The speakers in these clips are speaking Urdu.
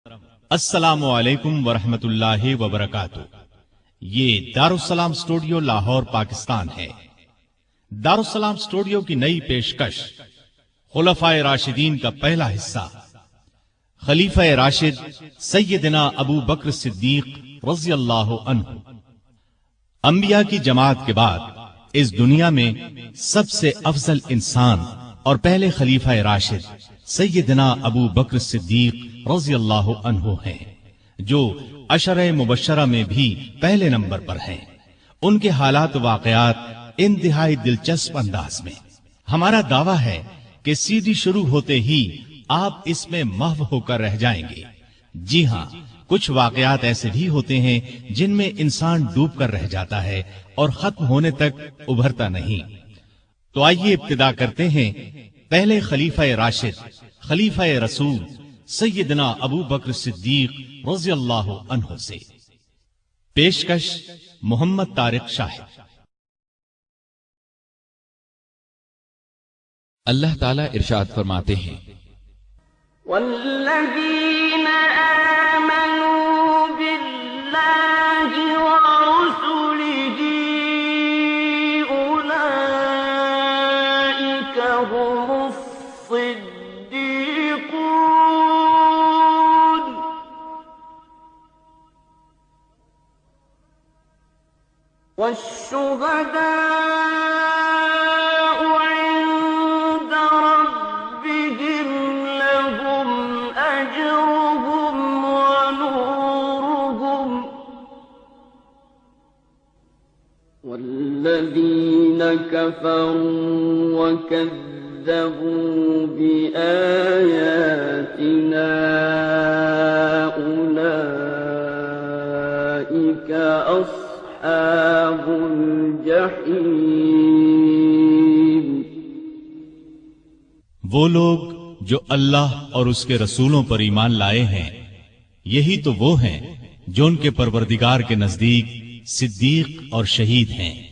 السلام علیکم ورحمۃ اللہ وبرکاتہ۔ یہ دارالسلام اسٹوڈیو لاہور پاکستان ہے۔ دارالسلام اسٹوڈیو کی نئی پیشکش خلفائے راشدین کا پہلا حصہ خلیفہ راشد سیدنا ابو بکر صدیق رضی اللہ عنہ۔ انبیاء کی جماعت کے بعد اس دنیا میں سب سے افضل انسان اور پہلے خلیفہ راشد سیدنا ابو بکر صدیق رضی اللہ عنہ ہیں، جو عشرہ مبشرہ میں بھی پہلے نمبر پر ہیں۔ ان کے حالات و واقعات انتہائی دلچسپ انداز میں۔ ہمارا دعویٰ ہے کہ سی ڈی شروع ہوتے ہی آپ اس میں محو ہو کر رہ جائیں گے۔ جی ہاں، کچھ واقعات ایسے بھی ہوتے ہیں جن میں انسان ڈوب کر رہ جاتا ہے اور ختم ہونے تک ابھرتا نہیں۔ تو آئیے ابتدا کرتے ہیں پہلے خلیفہ راشد، خلیفہ رسول سیدنا ابو بکر صدیق رضی اللہ عنہ سے۔ پیشکش محمد طارق شاہد۔ اللہ تعالیٰ ارشاد فرماتے ہیں، والذین آمنوا باللہ ورسلہ اولئک هم الصدیقون والشہداء عند ربهم لهم أجرهم ونورهم والذين كفروا وكذبوا بآياتنا أولئك أصحاب الجحيم۔ وہ لوگ جو اللہ اور اس کے رسولوں پر ایمان لائے ہیں، یہی تو وہ ہیں جو ان کے پروردگار کے نزدیک صدیق اور شہید ہیں۔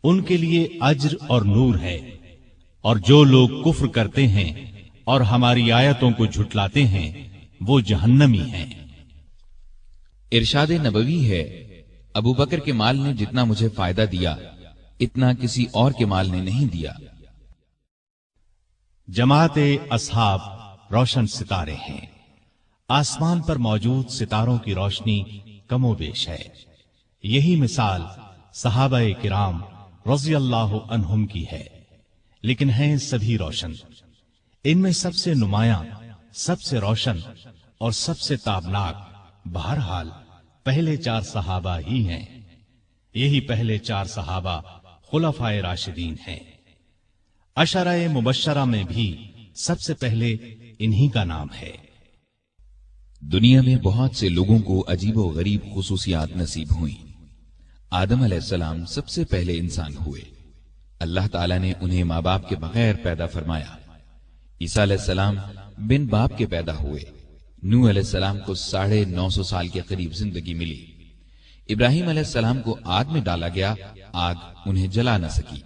ان کے لیے اجر اور نور ہے، اور جو لوگ کفر کرتے ہیں اور ہماری آیتوں کو جھٹلاتے ہیں وہ جہنمی ہیں۔ ارشاد نبوی ہے، ابو بکر کے مال نے جتنا مجھے فائدہ دیا اتنا کسی اور کے مال نے نہیں دیا۔ جماعت اصحاب روشن ستارے ہیں۔ آسمان پر موجود ستاروں کی روشنی کم و بیش ہے۔ یہی مثال صحابہ کرام رضی اللہ عنہم کی ہے، لیکن ہیں سبھی روشن۔ ان میں سب سے نمایاں، سب سے روشن اور سب سے تابناک بہرحال پہلے چار صحابہ ہی ہیں۔ یہی پہلے چار صحابہ خلفائے راشدین ہیں۔ عشرہ مبشرہ میں بھی سب سے پہلے انہی کا نام ہے۔ دنیا میں بہت سے لوگوں کو عجیب و غریب خصوصیات نصیب ہوئیں۔ آدم علیہ السلام سب سے پہلے انسان ہوئے۔ اللہ تعالیٰ نے انہیں ماں باپ کے بغیر پیدا فرمایا۔ عیسیٰ علیہ السلام بن باپ کے پیدا ہوئے۔ نوح علیہ السلام کو 950 سال کے قریب زندگی ملی۔ ابراہیم علیہ السلام کو آگ میں ڈالا گیا، آگ انہیں جلا نہ سکی۔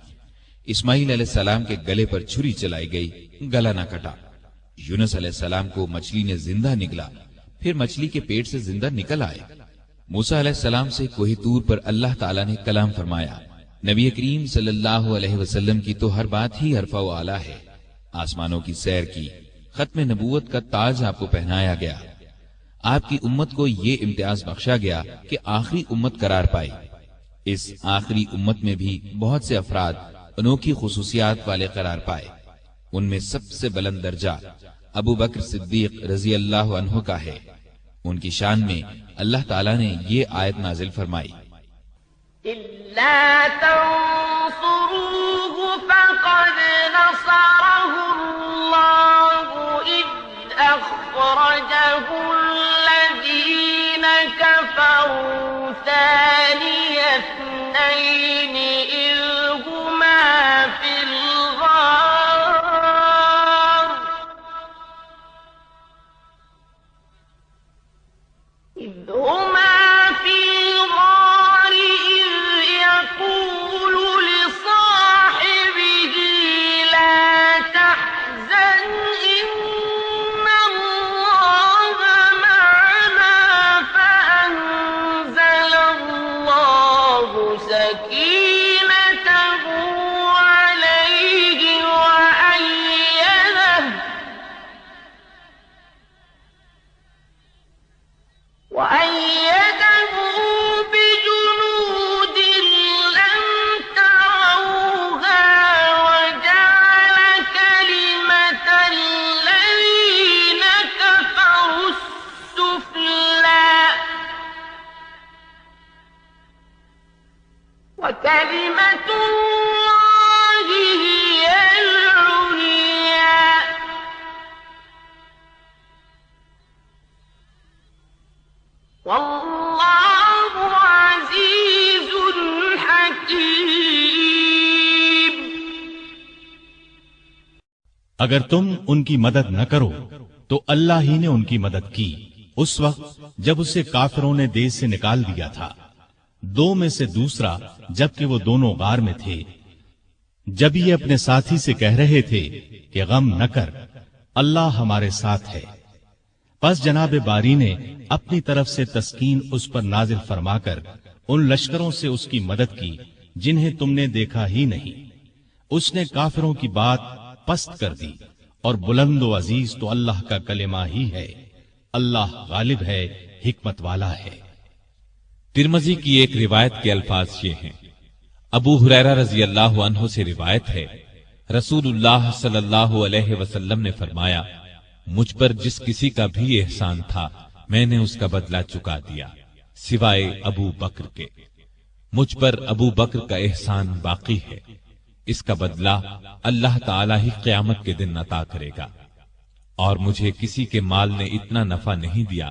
اسماعیل علیہ السلام کے گلے پر چھری چلائی گئی، گلا نہ کٹا۔ یونس علیہ السلام کو مچھلی نے زندہ نگلا، پھر مچھلی کے پیٹ سے زندہ نکل آئے۔ موسیٰ علیہ السلام سے کوہ طور پر اللہ تعالیٰ نے کلام فرمایا۔ نبی کریم صلی اللہ علیہ وسلم کی تو ہر بات ہی عرفہ و اعلیٰ ہے۔ آسمانوں کی سیر کی، ختم نبوت کا تاج آپ کو پہنایا گیا۔ آپ کی امت کو یہ امتیاز بخشا گیا کہ آخری امت قرار پائی۔ اس آخری امت میں بھی بہت سے افراد انوکھی خصوصیات والے قرار پائے۔ ان میں سب سے بلند درجہ ابو بکر صدیق رضی اللہ عنہ کا ہے۔ ان کی شان میں اللہ تعالیٰ نے یہ آیت نازل فرمائی، إِلَّا تَنصُرُوهُ فَقَدْ نَصَرَهُ اللَّهُ إِذْ أَخْرَجَهُ الَّذِينَ كَفَرُوا ثَانِيَ اثْنَيْنِ إِذْ هُمَا فِي الْغَارِ إِذْ هُمَا فِي الْغَارِ إِذْ يَقُولُ لِصَاحِبِهِ لَا تَحْزَنْ إِنَّ اللَّهَ مَعَنَا وكلمة الله هي العليا والله عزيز حكيم. اگر تم ان کی مدد نہ کرو تو اللہ ہی نے ان کی مدد کی اس وقت جب اسے کافروں نے دیس سے نکال دیا تھا، دو میں سے دوسرا جبکہ وہ دونوں غار میں تھے، جب یہ اپنے ساتھی سے کہہ رہے تھے کہ غم نہ کر، اللہ ہمارے ساتھ ہے۔ پس جناب باری نے اپنی طرف سے تسکین اس پر نازل فرما کر ان لشکروں سے اس کی مدد کی جنہیں تم نے دیکھا ہی نہیں۔ اس نے کافروں کی بات پست کر دی، اور بلند و عزیز تو اللہ کا کلمہ ہی ہے، اللہ غالب ہے، حکمت والا ہے۔ ترمذی کی ایک روایت کے الفاظ یہ ہیں، ابو ہریرہ رضی اللہ عنہ سے روایت ہے، رسول اللہ صلی اللہ علیہ وسلم نے فرمایا، مجھ پر جس کسی کا بھی احسان تھا میں نے اس کا بدلہ چکا دیا سوائے ابو بکر کے۔ مجھ پر ابو بکر کا احسان باقی ہے، اس کا بدلہ اللہ تعالی ہی قیامت کے دن عطا کرے گا۔ اور مجھے کسی کے مال نے اتنا نفع نہیں دیا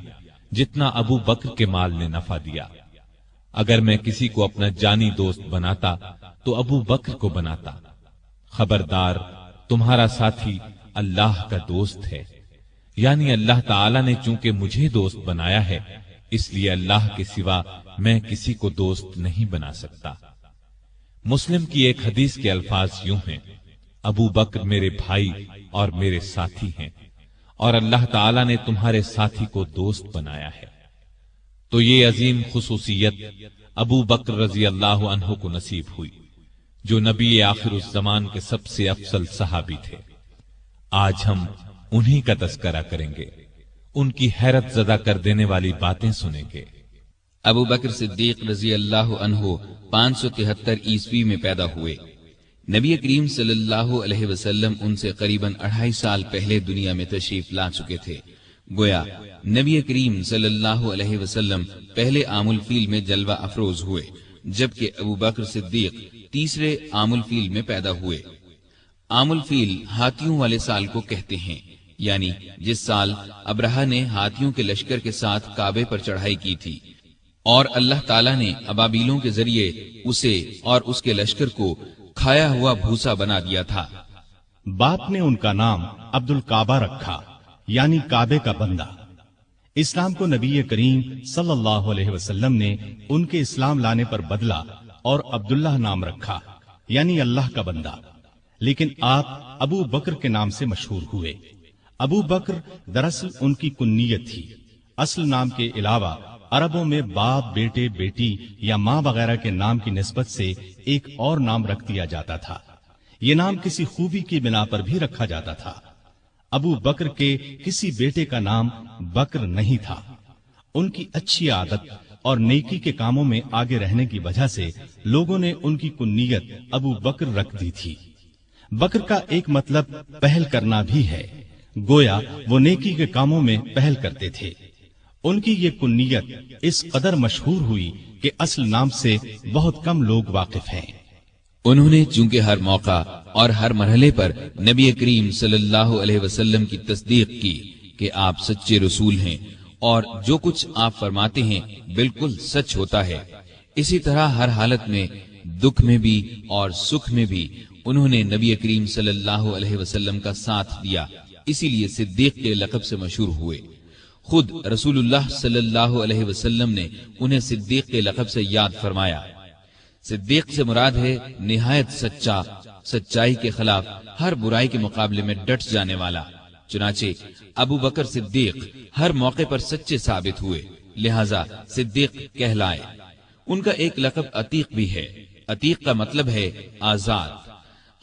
جتنا ابو بکر کے مال نے نفع دیا۔ اگر میں کسی کو اپنا جانی دوست بناتا تو ابو بکر کو بناتا۔ خبردار، تمہارا ساتھی اللہ کا دوست ہے، یعنی اللہ تعالی نے چونکہ مجھے دوست بنایا ہے اس لیے اللہ کے سوا میں کسی کو دوست نہیں بنا سکتا۔ مسلم کی ایک حدیث کے الفاظ یوں ہیں، ابو بکر میرے بھائی اور میرے ساتھی ہیں، اور اللہ تعالی نے تمہارے ساتھی کو دوست بنایا ہے۔ تو یہ عظیم خصوصیت ابو بکر رضی اللہ عنہ کو نصیب ہوئی جو نبی آخر الزمان کے سب سے افضل صحابی تھے۔ آج ہم انہی کا تذکرہ کریں گے، ان کی حیرت زدہ کر دینے والی باتیں سنیں گے۔ ابو بکر صدیق رضی اللہ عنہ 573 عیسوی میں پیدا ہوئے۔ نبی کریم صلی اللہ علیہ وسلم ان سے قریباً 2.5 سال پہلے دنیا میں تشریف لا چکے تھے۔ گویا نبی کریم صلی اللہ علیہ وسلم پہلے عام الفیل میں جلوہ افروز ہوئے، جبکہ ابو بکر صدیق تیسرے عام الفیل میں پیدا ہوئے۔ عام الفیل ہاتھیوں والے سال کو کہتے ہیں، یعنی جس سال ابرہہ نے ہاتھیوں کے لشکر کے ساتھ کعبے پر چڑھائی کی تھی، اور اللہ تعالیٰ نے ابابیلوں کے ذریعے اسے اور اس کے لشکر کو کھایا ہوا بھوسا بنا دیا تھا۔ باپ نے ان کا نام عبد الکعبہ رکھا، یعنی کعبے کا بندہ۔ اسلام کو نبی کریم صلی اللہ علیہ وسلم نے ان کے اسلام لانے پر بدلا اور عبداللہ نام رکھا، یعنی اللہ کا بندہ۔ لیکن آپ ابو بکر کے نام سے مشہور ہوئے۔ ابو بکر دراصل ان کی کنیت تھی۔ اصل نام کے علاوہ عربوں میں باپ، بیٹے، بیٹی یا ماں وغیرہ کے نام کی نسبت سے ایک اور نام رکھ دیا جاتا تھا۔ یہ نام کسی خوبی کی بنا پر بھی رکھا جاتا تھا۔ ابو بکر کے کسی بیٹے کا نام بکر نہیں تھا۔ ان کی اچھی عادت اور نیکی کے کاموں میں آگے رہنے کی وجہ سے لوگوں نے ان کی کنیت ابو بکر رکھ دی تھی۔ بکر کا ایک مطلب پہل کرنا بھی ہے، گویا وہ نیکی کے کاموں میں پہل کرتے تھے۔ ان کی یہ کنیت اس قدر مشہور ہوئی کہ اصل نام سے بہت کم لوگ واقف ہیں۔ انہوں نے چونکہ ہر موقع اور ہر مرحلے پر نبی کریم صلی اللہ علیہ وسلم کی تصدیق کی کہ آپ سچے رسول ہیں اور جو کچھ آپ فرماتے ہیں بالکل سچ ہوتا ہے، اسی طرح ہر حالت میں، دکھ میں بھی اور سکھ میں بھی انہوں نے نبی کریم صلی اللہ علیہ وسلم کا ساتھ دیا، اسی لیے صدیق کے لقب سے مشہور ہوئے۔ خود رسول اللہ صلی اللہ علیہ وسلم نے انہیں صدیق کے لقب سے یاد فرمایا۔ صدیق سے مراد ہے نہایت سچا، سچائی کے خلاف ہر برائی کے مقابلے میں ڈٹ جانے والا۔ چنانچہ ابو بکر صدیق ہر موقع پر سچے ثابت ہوئے، لہذا صدیق کہلائے۔ ان کا ایک لقب عتیق بھی ہے۔ عتیق کا مطلب ہے آزاد۔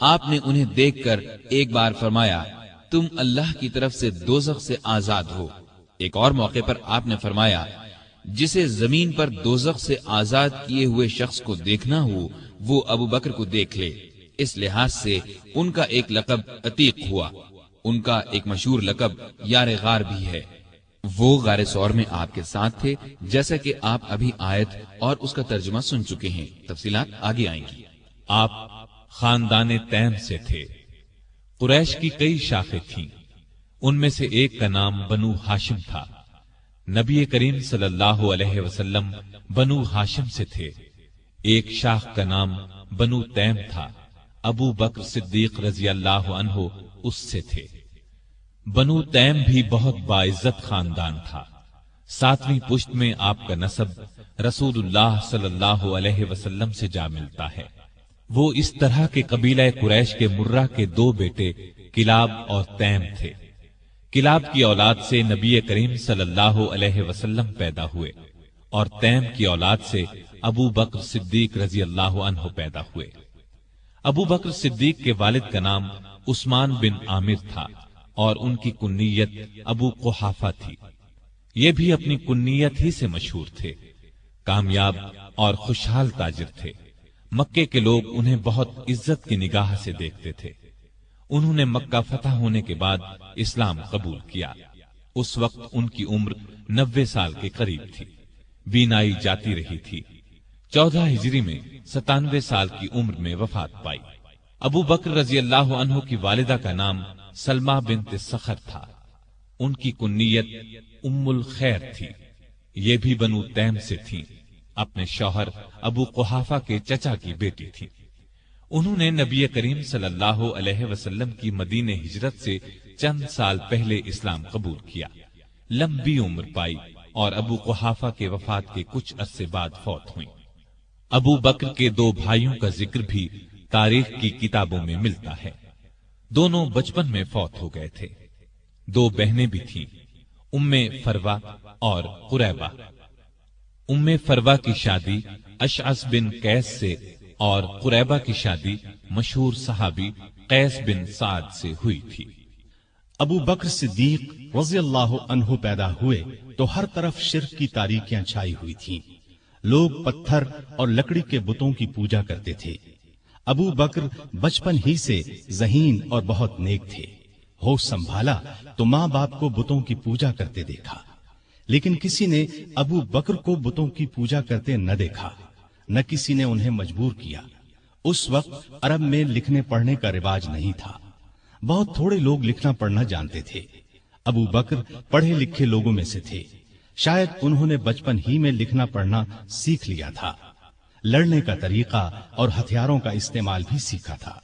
آپ نے انہیں دیکھ کر ایک بار فرمایا، تم اللہ کی طرف سے دوزخ سے آزاد ہو۔ ایک اور موقع پر آپ نے فرمایا، جسے زمین پر دوزخ سے آزاد کیے ہوئے شخص کو دیکھنا ہو وہ ابو بکر کو دیکھ لے۔ اس لحاظ سے ان کا ایک لقب عتیق ہوا۔ ان کا ایک مشہور لقب یار غار بھی ہے۔ وہ غار سور میں آپ کے ساتھ تھے، جیسا کہ آپ ابھی آیت اور اس کا ترجمہ سن چکے ہیں، تفصیلات آگے آئیں گی۔ آپ خاندان تیم سے تھے۔ قریش کی کئی شاخیں تھیں، ان میں سے ایک کا نام بنو ہاشم تھا۔ نبی کریم صلی اللہ علیہ وسلم بنو ہاشم سے تھے۔ ایک شاخ کا نام بنو تیم تھا، ابو بکر صدیق رضی اللہ عنہ اس سے تھے۔ بنو تیم بھی بہت باعزت خاندان تھا۔ 7ویں پشت میں آپ کا نسب رسول اللہ صلی اللہ علیہ وسلم سے جا ملتا ہے۔ وہ اس طرح کے قبیلہ قریش کے مرہ کے 2 بیٹے کلاب اور تیم تھے۔ کلاب کی اولاد سے نبی کریم صلی اللہ علیہ وسلم پیدا ہوئے اور تیم کی اولاد سے ابو بکر صدیق رضی اللہ عنہ پیدا ہوئے۔ ابو بکر صدیق کے والد کا نام عثمان بن عامر تھا اور ان کی کنیت ابو قحافہ تھی۔ یہ بھی اپنی کنیت ہی سے مشہور تھے۔ کامیاب اور خوشحال تاجر تھے۔ مکے کے لوگ انہیں بہت عزت کی نگاہ سے دیکھتے تھے۔ انہوں نے مکہ فتح ہونے کے بعد اسلام قبول کیا۔ اس وقت ان کی عمر 90 سال کے قریب تھی۔ بینائی جاتی رہی تھی۔ 14 ہجری میں 97 سال کی عمر میں وفات پائی۔ ابو بکر رضی اللہ عنہ کی والدہ کا نام سلمہ بنت سخر تھا۔ ان کی کنیت ام الخیر تھی۔ یہ بھی بنو تیم سے تھیں۔ اپنے شوہر ابو قحافہ کے چچا کی بیٹی تھی۔ انہوں نے نبی کریم صلی اللہ علیہ وسلم کی مدینہ ہجرت سے چند سال پہلے اسلام قبول کیا۔ لمبی عمر پائی اور ابو قحافہ کے وفات کے کچھ عرصے بعد فوت ہوئیں۔ ابو بکر کے 2 بھائیوں کا ذکر بھی تاریخ کی کتابوں میں ملتا ہے۔ دونوں بچپن میں فوت ہو گئے تھے۔ 2 بہنیں بھی تھیں، ام فروا اور قریبہ۔ ام فروا کی شادی اشعث بن قیس سے اور قریبہ کی شادی مشہور صحابی قیس بن سعد سے ہوئی تھی۔ ابو بکر صدیق رضی اللہ عنہ پیدا ہوئے تو ہر طرف شرک کی تاریکیاں چھائی ہوئی تھیں۔ لوگ پتھر اور لکڑی کے بتوں کی پوجا کرتے تھے۔ ابو بکر بچپن ہی سے ذہین اور بہت نیک تھے۔ ہوش سنبھالا تو ماں باپ کو بتوں کی پوجا کرتے دیکھا، لیکن کسی نے ابو بکر کو بتوں کی پوجا کرتے نہ دیکھا، نہ کسی نے انہیں مجبور کیا۔ اس وقت عرب میں لکھنے پڑھنے کا رواج نہیں تھا۔ بہت تھوڑے لوگ لکھنا پڑھنا جانتے تھے۔ ابو بکر پڑھے لکھے لوگوں میں سے تھے۔ شاید انہوں نے بچپن ہی میں لکھنا پڑھنا سیکھ لیا تھا۔ لڑنے کا طریقہ اور ہتھیاروں کا استعمال بھی سیکھا تھا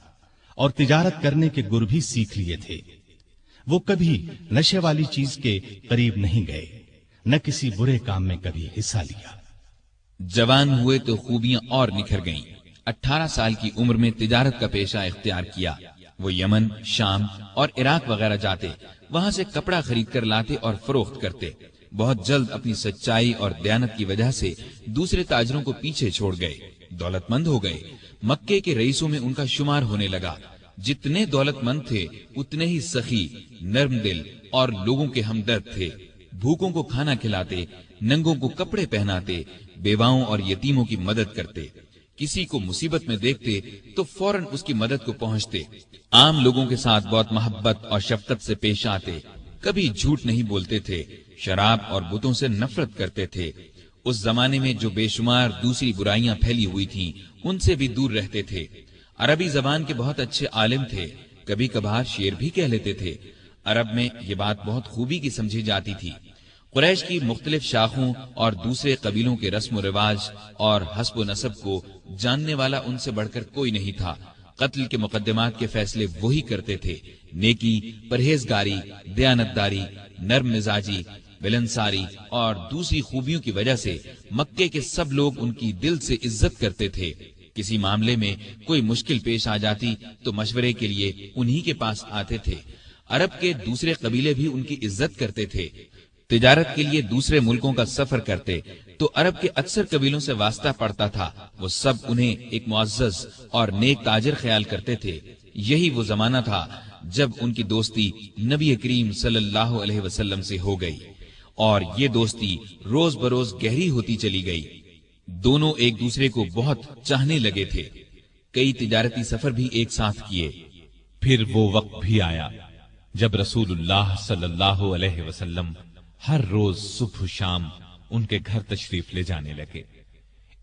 اور تجارت کرنے کے گر بھی سیکھ لیے تھے۔ وہ کبھی نشے والی چیز کے قریب نہیں گئے، نہ کسی برے کام میں کبھی حصہ لیا۔ جوان ہوئے تو خوبیاں اور نکھر گئیں۔ 18 سال کی عمر میں تجارت کا پیشہ اختیار کیا۔ وہ یمن، شام اور عراق وغیرہ جاتے، وہاں سے کپڑا خرید کر لاتے اور فروخت کرتے۔ بہت جلد اپنی سچائی اور دیانت کی وجہ سے دوسرے تاجروں کو پیچھے چھوڑ گئے، دولت مند ہو گئے۔ مکے کے رئیسوں میں ان کا شمار ہونے لگا۔ جتنے دولت مند تھے اتنے ہی سخی، نرم دل اور لوگوں کے ہمدرد تھے۔ بھوکوں کو کھانا کھلاتے، ننگوں کو کپڑے پہناتے، بیواؤں اور یتیموں کی مدد کرتے۔ کسی کو مصیبت میں دیکھتے تو فوراً اس کی مدد کو پہنچتے۔ عام لوگوں کے ساتھ بہت محبت اور شفقت سے پیش آتے۔ کبھی جھوٹ نہیں بولتے تھے۔ شراب اور بتوں سے نفرت کرتے تھے۔ اس زمانے میں جو بے شمار دوسری برائیاں پھیلی ہوئی تھیں ان سے بھی دور رہتے تھے۔ عربی زبان کے بہت اچھے عالم تھے، کبھی کبھار شعر بھی کہہ لیتے تھے۔ عرب میں یہ بات بہت خوبی کی سمجھی جاتی تھی۔ قریش کی مختلف شاخوں اور دوسرے قبیلوں کے رسم و رواج اور حسب و نسب کو جاننے والا ان سے بڑھ کر کوئی نہیں تھا۔ قتل کے مقدمات کے فیصلے وہی کرتے تھے۔ نیکی، پرہیزگاری، دیانتداری، نرم مزاجی، ملنساری اور دوسری خوبیوں کی وجہ سے مکے کے سب لوگ ان کی دل سے عزت کرتے تھے۔ کسی معاملے میں کوئی مشکل پیش آ جاتی تو مشورے کے لیے انہی کے پاس آتے تھے۔ عرب کے دوسرے قبیلے بھی ان کی عزت کرتے تھے۔ تجارت کے لیے دوسرے ملکوں کا سفر کرتے تو عرب کے اکثر قبیلوں سے واسطہ پڑتا تھا۔ وہ سب انہیں ایک معزز اور نیک تاجر خیال کرتے تھے۔ یہی وہ زمانہ تھا جب ان کی دوستی نبی کریم صلی اللہ علیہ وسلم سے ہو گئی، اور یہ دوستی روز بروز گہری ہوتی چلی گئی۔ دونوں ایک دوسرے کو بہت چاہنے لگے تھے۔ کئی تجارتی سفر بھی ایک ساتھ کیے۔ پھر وہ وقت بھی آیا جب رسول اللہ صلی اللہ علیہ وسلم ہر روز صبح و شام ان کے گھر تشریف لے جانے لگے۔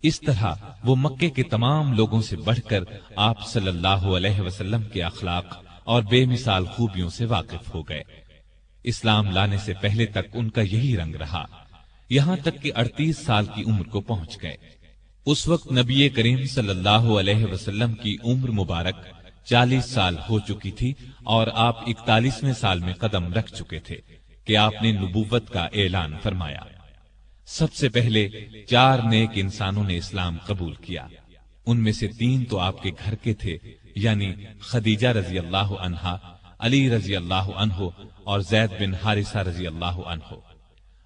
اس طرح وہ مکے کے تمام لوگوں سے بڑھ کر آپ صلی اللہ علیہ وسلم کے اخلاق اور بے مثال خوبیوں سے واقف ہو گئے۔ اسلام لانے سے پہلے تک ان کا یہی رنگ رہا، یہاں تک کہ 38 سال کی عمر کو پہنچ گئے۔ اس وقت نبی کریم صلی اللہ علیہ وسلم کی عمر مبارک 40 سال ہو چکی تھی اور آپ 41ویں سال میں قدم رکھ چکے تھے کہ آپ نے نبوت کا اعلان فرمایا۔ سب سے پہلے 4 نیک انسانوں نے اسلام قبول کیا، ان میں سے 3 تو آپ کے گھر کے تھے، یعنی خدیجہ رضی اللہ عنہا، علی رضی اللہ عنہ اور زید بن حارثہ رضی اللہ عنہ۔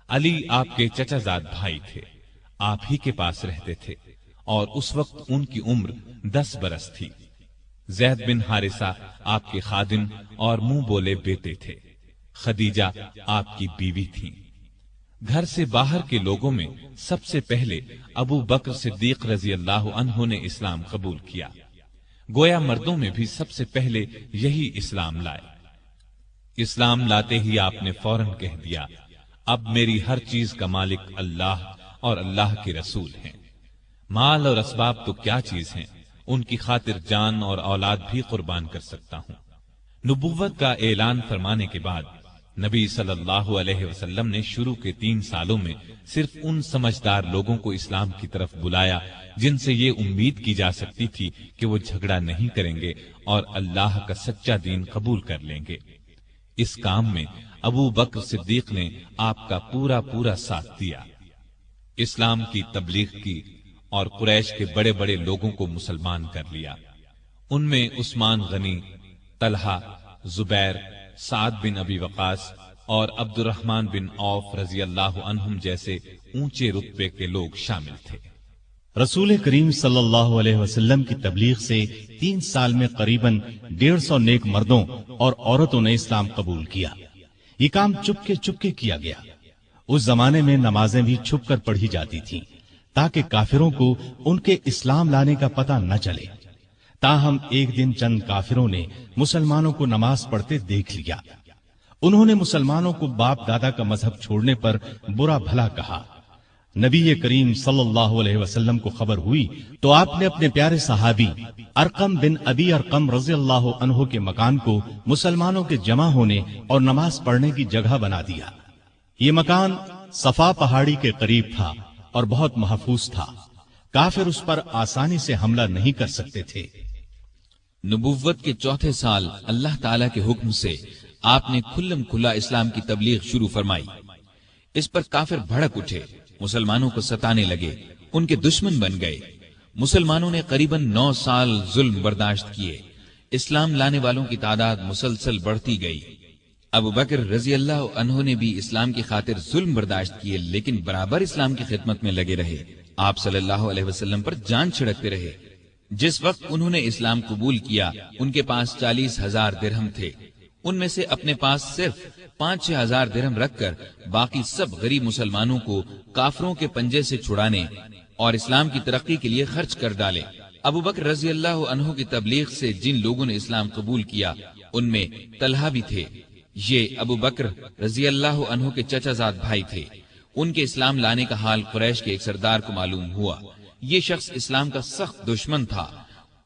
علی آپ کے چچا زاد بھائی تھے، آپ ہی کے پاس رہتے تھے اور اس وقت ان کی عمر 10 برس تھی۔ زید بن حارثہ آپ کے خادم اور منہ بولے بیٹے تھے۔ خدیجہ آپ کی بیوی تھی۔ گھر سے باہر کے لوگوں میں سب سے پہلے ابو بکر صدیق رضی اللہ عنہ نے اسلام قبول کیا، گویا مردوں میں بھی سب سے پہلے یہی اسلام لائے۔ اسلام لاتے ہی آپ نے فوراً کہہ دیا، اب میری ہر چیز کا مالک اللہ اور اللہ کے رسول ہیں۔ مال اور اسباب تو کیا چیز ہیں، ان کی خاطر جان اور اولاد بھی قربان کر سکتا ہوں۔ نبوت کا اعلان فرمانے کے بعد نبی صلی اللہ علیہ وسلم نے شروع کے 3 سالوں میں صرف ان سمجھدار لوگوں کو اسلام کی طرف بلایا جن سے یہ امید کی جا سکتی تھی کہ وہ جھگڑا نہیں کریں گے اور اللہ کا سچا دین قبول کر لیں گے۔ اس کام میں ابو بکر صدیق نے آپ کا پورا ساتھ دیا، اسلام کی تبلیغ کی اور قریش کے بڑے بڑے لوگوں کو مسلمان کر لیا۔ ان میں عثمان غنی، طلحہ، زبیر، سعد بن ابی وقاص اور عبد الرحمن بن عوف رضی اللہ عنہم جیسے اونچے رتبے کے لوگ شامل تھے۔ رسول کریم صلی اللہ علیہ وسلم کی تبلیغ سے 3 سال میں قریباً 150 نیک مردوں اور عورتوں نے اسلام قبول کیا۔ یہ کام چپ کے کیا گیا۔ اس زمانے میں نمازیں بھی چھپ کر پڑھی جاتی تھیں تاکہ کافروں کو ان کے اسلام لانے کا پتہ نہ چلے۔ تاہم ایک دن چند کافروں نے مسلمانوں کو نماز پڑھتے دیکھ لیا۔ انہوں نے مسلمانوں کو باپ دادا کا مذہب چھوڑنے پر برا بھلا کہا۔ نبی کریم صلی اللہ علیہ وسلم کو خبر ہوئی تو آپ نے اپنے پیارے صحابی ارقم بن ابی ارقم رضی اللہ عنہ کے مکان کو مسلمانوں کے جمع ہونے اور نماز پڑھنے کی جگہ بنا دیا۔ یہ مکان صفا پہاڑی کے قریب تھا اور بہت محفوظ تھا، کافر اس پر آسانی سے حملہ نہیں کر سکتے تھے۔ نبوت کے 4تھے سال اللہ تعالی کے حکم سے آپ نے کھلم کھلا اسلام کی تبلیغ شروع فرمائی۔ اس پر کافر بھڑک اٹھے، مسلمانوں کو ستانے لگے، ان کے دشمن بن گئے۔ مسلمانوں نے قریباً 9 سال ظلم برداشت کیے۔ اسلام لانے والوں کی تعداد مسلسل بڑھتی گئی۔ ابو بکر رضی اللہ عنہ نے بھی اسلام کی خاطر ظلم برداشت کیے، لیکن برابر اسلام کی خدمت میں لگے رہے۔ آپ صلی اللہ علیہ وسلم پر جان چھڑکتے رہے۔ جس وقت انہوں نے اسلام قبول کیا ان کے پاس 40,000 درہم تھے۔ ان میں سے اپنے پاس صرف 5-6 ہزار درہم رکھ کر باقی سب غریب مسلمانوں کو کافروں کے پنجے سے چھڑانے اور اسلام کی ترقی کے لیے خرچ کر ڈالے۔ ابو بکر رضی اللہ عنہ کی تبلیغ سے جن لوگوں نے اسلام قبول کیا ان میں طلحہ بھی تھے۔ یہ ابو بکر رضی اللہ عنہ کے چچا زاد بھائی تھے۔ ان کے اسلام لانے کا حال قریش کے ایک سردار کو معلوم ہوا۔ یہ شخص اسلام کا سخت دشمن تھا۔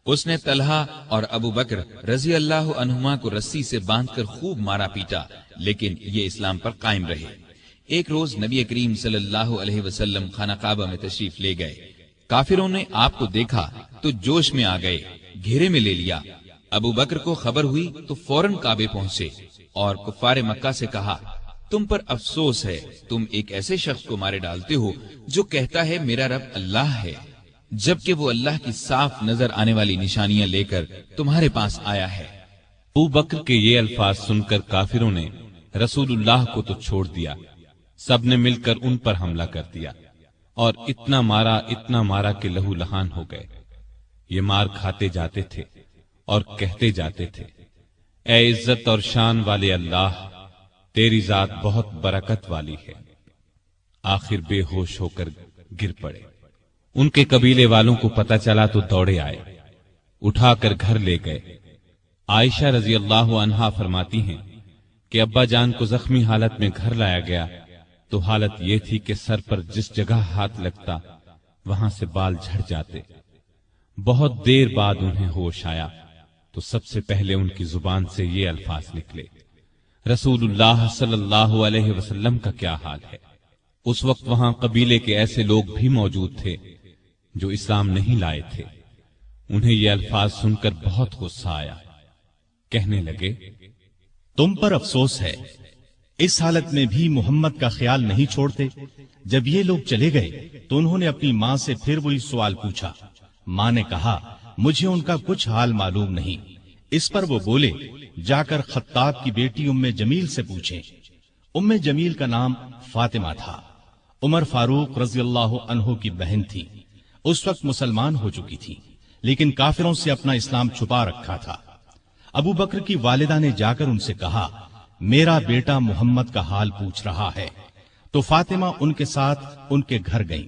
اس نے طلحہ اور ابو بکر رضی اللہ عنہما کو رسی سے باندھ کر خوب مارا پیٹا، لیکن یہ اسلام پر قائم رہے۔ ایک روز نبی کریم صلی اللہ علیہ وسلم خانہ کعبہ میں تشریف لے گئے۔ کافروں نے آپ کو دیکھا تو جوش میں آ گئے، گھیرے میں لے لیا۔ ابو بکر کو خبر ہوئی تو فوراً کعبے پہنچے اور کفار مکہ سے کہا، تم پر افسوس ہے، تم ایک ایسے شخص کو مارے ڈالتے ہو جو کہتا ہے میرا رب اللہ ہے، جبکہ وہ اللہ کی صاف نظر آنے والی نشانیاں لے کر تمہارے پاس آیا ہے۔ ابو بکر کے یہ الفاظ سن کر کافروں نے رسول اللہ کو تو چھوڑ دیا، سب نے مل کر ان پر حملہ کر دیا اور اتنا مارا کہ لہو لہان ہو گئے۔ یہ مار کھاتے جاتے تھے اور کہتے جاتے تھے، اے عزت اور شان والے اللہ، تیری ذات بہت برکت والی ہے۔ آخر بے ہوش ہو کر گر پڑے۔ ان کے قبیلے والوں کو پتہ چلا تو دوڑے آئے، اٹھا کر گھر لے گئے۔ عائشہ رضی اللہ عنہا فرماتی ہیں کہ ابا جان کو زخمی حالت میں گھر لایا گیا تو حالت یہ تھی کہ سر پر جس جگہ ہاتھ لگتا وہاں سے بال جھڑ جاتے۔ بہت دیر بعد انہیں ہوش آیا تو سب سے پہلے ان کی زبان سے یہ الفاظ نکلے، رسول اللہ صلی اللہ علیہ وسلم کا کیا حال ہے؟ اس وقت وہاں قبیلے کے ایسے لوگ بھی موجود تھے جو اسلام نہیں لائے تھے۔ انہیں یہ الفاظ سن کر بہت غصہ آیا، کہنے لگے، تم پر افسوس ہے، اس حالت میں بھی محمد کا خیال نہیں چھوڑتے۔ جب یہ لوگ چلے گئے تو انہوں نے اپنی ماں سے پھر وہی سوال پوچھا۔ ماں نے کہا، مجھے ان کا کچھ حال معلوم نہیں۔ اس پر وہ بولے، جا کر خطاب کی بیٹی ام جمیل سے پوچھیں۔ ام جمیل کا نام فاطمہ تھا، عمر فاروق رضی اللہ عنہ کی بہن تھی۔ اس وقت مسلمان ہو چکی تھی، لیکن کافروں سے اپنا اسلام چھپا رکھا تھا۔ ابو بکر کی والدہ نے جا کر ان سے کہا، میرا بیٹا محمد کا حال پوچھ رہا ہے۔ تو فاطمہ ان کے ساتھ ان کے گھر گئیں۔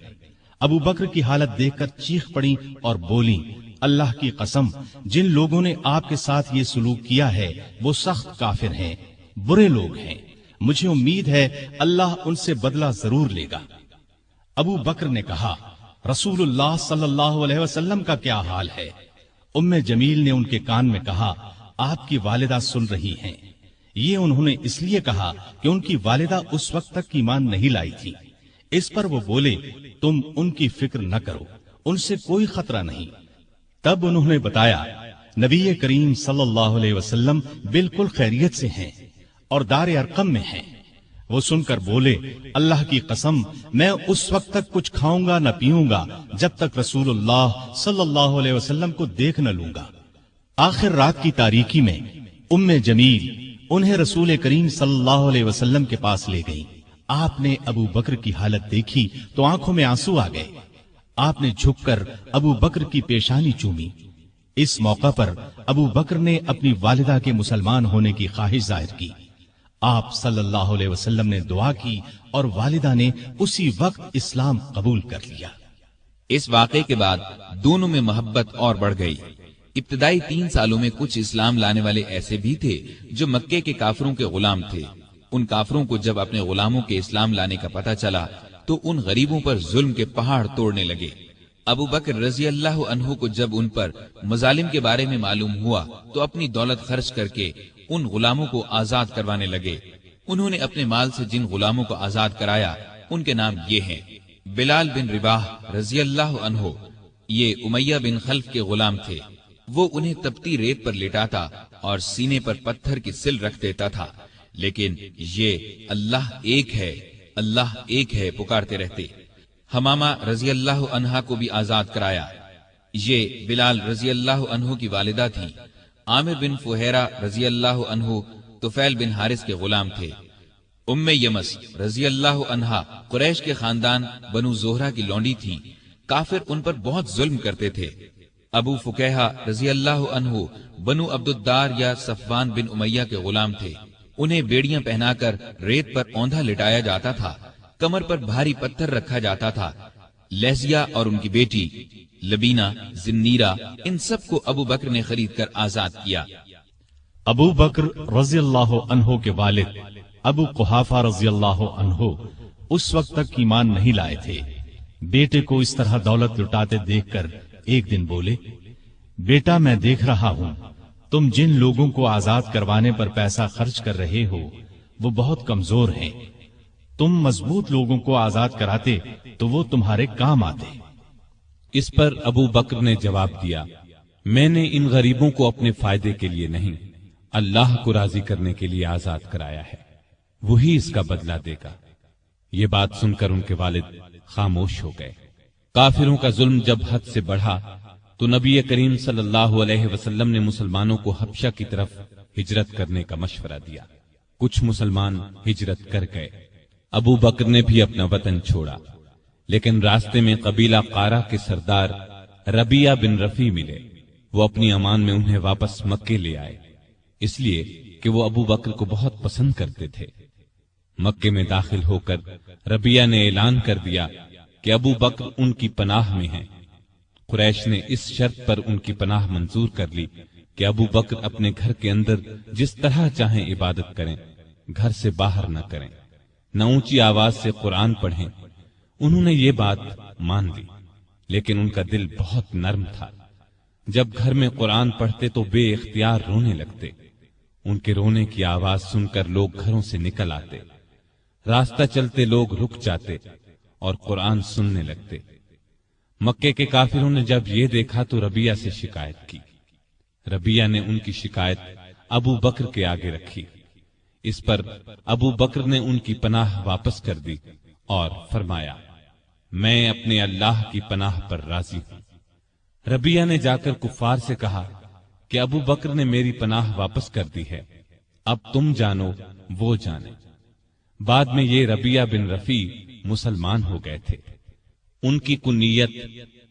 ابو بکر کی حالت دیکھ کر چیخ پڑی اور بولی، اللہ کی قسم، جن لوگوں نے آپ کے ساتھ یہ سلوک کیا ہے وہ سخت کافر ہیں، برے لوگ ہیں۔ مجھے امید ہے اللہ ان سے بدلہ ضرور لے گا۔ ابو بکر نے کہا، رسول اللہ صلی اللہ علیہ وسلم کا کیا حال ہے؟ ام جمیل نے ان کے کان میں کہا، آپ کی والدہ سن رہی ہیں۔ یہ انہوں نے اس لیے کہا کہ ان کی والدہ اس وقت تک ایمان نہیں لائی تھی۔ اس پر وہ بولے، تم ان کی فکر نہ کرو، ان سے کوئی خطرہ نہیں۔ تب انہوں نے بتایا، نبی کریم صلی اللہ علیہ وسلم بالکل خیریت سے ہیں اور دار ارقم میں ہیں۔ وہ سن کر بولے، اللہ کی قسم، میں اس وقت تک کچھ کھاؤں گا نہ پیوں گا جب تک رسول اللہ صلی اللہ علیہ وسلم کو دیکھ نہ لوں گا۔ آخر رات کی تاریکی میں ام جمیل انہیں رسول کریم صلی اللہ علیہ وسلم کے پاس لے گئی۔ آپ نے ابو بکر کی حالت دیکھی تو آنکھوں میں آنسو آ گئے۔ آپ نے جھک کر ابو بکر کی پیشانی چومی۔ اس موقع پر ابو بکر نے اپنی والدہ کے مسلمان ہونے کی خواہش ظاہر کی۔ آپ صلی اللہ علیہ وسلم نے دعا کی اور والدہ نے اسی وقت اسلام قبول کر لیا۔ اس واقعے کے بعد دونوں میں محبت اور بڑھ گئی۔ ابتدائی 3 سالوں میں کچھ اسلام لانے والے ایسے بھی تھے جو مکے کے کافروں کے غلام تھے۔ ان کافروں کو جب اپنے غلاموں کے اسلام لانے کا پتہ چلا تو ان غریبوں پر ظلم کے پہاڑ توڑنے لگے۔ ابو بکر رضی اللہ عنہ کو جب ان پر مظالم کے بارے میں معلوم ہوا تو اپنی دولت خرچ کر کے ان غلاموں کو آزاد کروانے لگے۔ انہوں نے اپنے مال سے جن غلاموں کو آزاد کرایا ان کے نام یہ ہیں: بلال بن رباح رضی اللہ عنہ، یہ امیہ بن خلف کے غلام تھے۔ وہ انہیں تپتی ریت پر لٹاتا اور سینے پر پتھر کی سل رکھ دیتا تھا، لیکن یہ اللہ ایک ہے پکارتے رہتے۔ حمامہ رضی اللہ عنہا کو بھی آزاد کرایا۔ یہ بلال رضی اللہ عنہ کی والدہ تھی۔ عامر بن فہیرہ رضی اللہ عنہ طفیل بن حارث کے غلام تھے۔ ام یمس رضی اللہ عنہا قریش کے خاندان بنو زہرہ کی لونڈی تھی۔ کافر ان پر بہت ظلم کرتے تھے۔ ابو فکیہہ رضی اللہ عنہ بنو عبد الدار یا صفوان بن امیہ کے غلام تھے۔ انہیں بیڑیاں پہنا کر ریت پر اوندھا لٹایا جاتا تھا، کمر پر بھاری پتھر رکھا جاتا تھا۔ لہزیہ اور ان کی بیٹی لبینہ، زنیرہ، ان سب کو ابو بکر نے خرید کر آزاد کیا۔ ابو بکر رضی اللہ عنہ کے والد ابو قحافہ رضی اللہ عنہ اس وقت تک ایمان نہیں لائے تھے۔ بیٹے کو اس طرح دولت لٹاتے دیکھ کر ایک دن بولے، بیٹا میں دیکھ رہا ہوں تم جن لوگوں کو آزاد کروانے پر پیسہ خرچ کر رہے ہو وہ بہت کمزور ہیں۔ تم مضبوط لوگوں کو آزاد کراتے تو وہ تمہارے کام آتے۔ اس پر ابو بکر نے جواب دیا، میں نے ان غریبوں کو اپنے فائدے کے لیے نہیں، اللہ کو راضی کرنے کے لیے آزاد کرایا ہے، وہی اس کا بدلہ دے گا۔ یہ بات سن کر ان کے والد خاموش ہو گئے۔ کافروں کا ظلم جب حد سے بڑھا تو نبی کریم صلی اللہ علیہ وسلم نے مسلمانوں کو حبشہ کی طرف ہجرت کرنے کا مشورہ دیا۔ کچھ مسلمان ہجرت کر گئے۔ ابو بکر نے بھی اپنا وطن چھوڑا، لیکن راستے میں قبیلہ قارہ کے سردار ربیہ بن رفیع ملے۔ وہ اپنی امان میں انہیں واپس مکے لے آئے، اس لیے کہ وہ ابو بکر کو بہت پسند کرتے تھے۔ مکے میں داخل ہو کر ربیہ نے اعلان کر دیا کہ ابو بکر ان کی پناہ میں ہیں۔ قریش نے اس شرط پر ان کی پناہ منظور کر لی کہ ابو بکر اپنے گھر کے اندر جس طرح چاہیں عبادت کریں، گھر سے باہر نہ کریں۔ نہ اونچی آواز سے قرآن پڑھیں، انہوں نے یہ بات مان لی، لیکن ان کا دل بہت نرم تھا۔ جب گھر میں قرآن پڑھتے تو بے اختیار رونے لگتے۔ ان کے رونے کی آواز سن کر لوگ گھروں سے نکل آتے، راستہ چلتے لوگ رک جاتے اور قرآن سننے لگتے۔ مکے کے کافروں نے جب یہ دیکھا تو ربیہ سے شکایت کی۔ ربیہ نے ان کی شکایت ابو بکر کے آگے رکھی۔ اس پر ابو بکر نے ان کی پناہ واپس کر دی اور فرمایا، میں اپنے اللہ کی پناہ پر راضی ہوں۔ ربیہ نے جا کر کفار سے کہا کہ ابو بکر نے میری پناہ واپس کر دی ہے، اب تم جانو وہ جانے۔ بعد میں یہ ربیہ بن رفیع مسلمان ہو گئے تھے۔ ان کی کنیت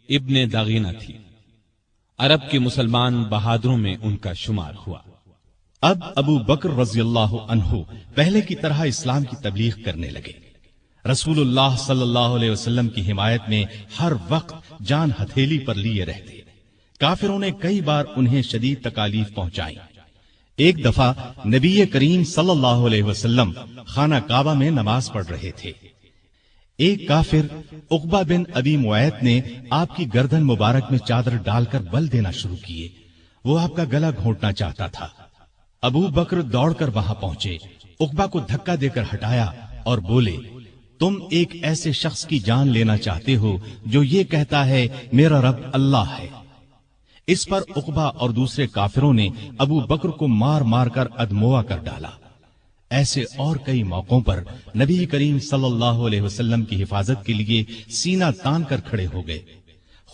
ابن داغینہ تھی۔ عرب کے مسلمان بہادروں میں ان کا شمار ہوا۔ اب ابو بکر رضی اللہ عنہ پہلے کی طرح اسلام کی تبلیغ کرنے لگے۔ رسول اللہ صلی اللہ علیہ وسلم کی حمایت میں ہر وقت جان ہتھیلی پر لیے رہتے۔ کافروں نے کئی بار انہیں شدید تکالیف پہنچائیں۔ ایک دفعہ نبی کریم صلی اللہ علیہ وسلم خانہ کعبہ میں نماز پڑھ رہے تھے۔ ایک کافر عقبہ بن ابی معیط نے آپ کی گردن مبارک میں چادر ڈال کر بل دینا شروع کیے۔ وہ آپ کا گلا گھونٹنا چاہتا تھا۔ ابو بکر دوڑ کر وہاں پہنچے، عقبہ کو دھکا دے کر ہٹایا اور بولے، تم ایک ایسے شخص کی جان لینا چاہتے ہو جو یہ کہتا ہے میرا رب اللہ ہے۔ اس پر عقبہ اور دوسرے کافروں نے ابو بکر کو مار مار کر ادموا کر ڈالا۔ ایسے اور کئی موقعوں پر نبی کریم صلی اللہ علیہ وسلم کی حفاظت کے لیے سینہ تان کر کھڑے ہو گئے،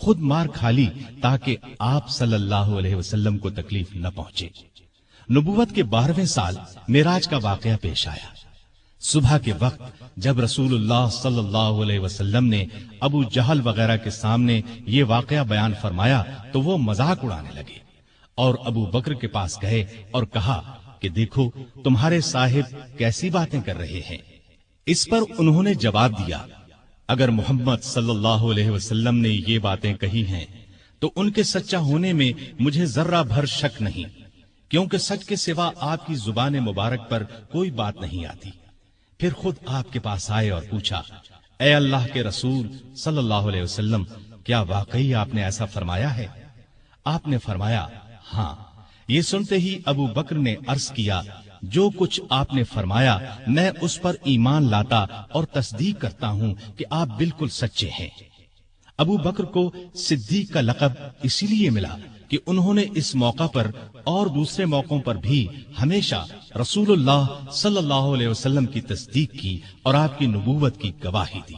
خود مار کھا لی تاکہ آپ صلی اللہ علیہ وسلم کو تکلیف نہ پہنچے۔ نبوت کے 12ویں سال معراج کا واقعہ پیش آیا۔ صبح کے وقت جب رسول اللہ صلی اللہ علیہ وسلم نے ابو جہل وغیرہ کے سامنے یہ واقعہ بیان فرمایا تو وہ مذاق اڑانے لگے اور ابو بکر کے پاس گئے اور کہا کہ دیکھو تمہارے صاحب کیسی باتیں کر رہے ہیں۔ اس پر انہوں نے جواب دیا، اگر محمد صلی اللہ علیہ وسلم نے یہ باتیں کہی ہیں تو ان کے سچا ہونے میں مجھے ذرہ بھر شک نہیں، کیونکہ سچ کے سوا آپ کی زبان مبارک پر کوئی بات نہیں آتی۔ پھر خود آپ کے پاس آئے اور پوچھا، اے اللہ کے رسول صلی اللہ علیہ وسلم، کیا واقعی آپ نے ایسا فرمایا ہے؟ آپ نے فرمایا ہاں۔ یہ سنتے ہی ابو بکر نے عرض کیا، جو کچھ آپ نے فرمایا میں اس پر ایمان لاتا اور تصدیق کرتا ہوں کہ آپ بالکل سچے ہیں۔ ابو بکر کو صدیق کا لقب اسی لیے ملا کہ انہوں نے اس موقع پر اور دوسرے موقعوں پر بھی ہمیشہ رسول اللہ صلی اللہ علیہ وسلم کی تصدیق کی اور آپ کی نبوت کی گواہی دی۔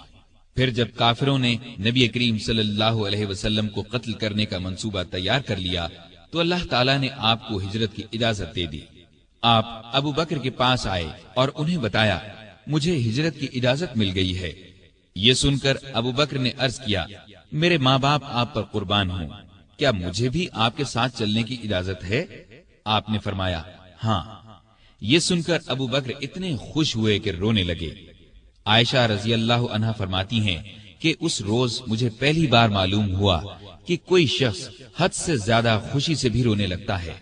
پھر جب کافروں نے نبی کریم صلی اللہ علیہ وسلم کو قتل کرنے کا منصوبہ تیار کر لیا تو اللہ تعالیٰ نے آپ کو ہجرت کی اجازت دے دی۔ آپ ابو بکر کے پاس آئے اور انہیں بتایا، مجھے ہجرت کی اجازت مل گئی ہے۔ یہ سن کر ابو بکر نے عرض کیا، میرے ماں باپ آپ پر قربان ہوں، کیا مجھے بھی آپ کے ساتھ چلنے کی اجازت ہے؟ آپ نے فرمایا ہاں۔ یہ سن کر ابو بکر اتنے خوش ہوئے کہ رونے لگے۔ عائشہ رضی اللہ عنہا فرماتی ہیں کہ اس روز مجھے پہلی بار معلوم ہوا کہ کوئی شخص حد سے زیادہ خوشی سے بھی رونے لگتا ہے۔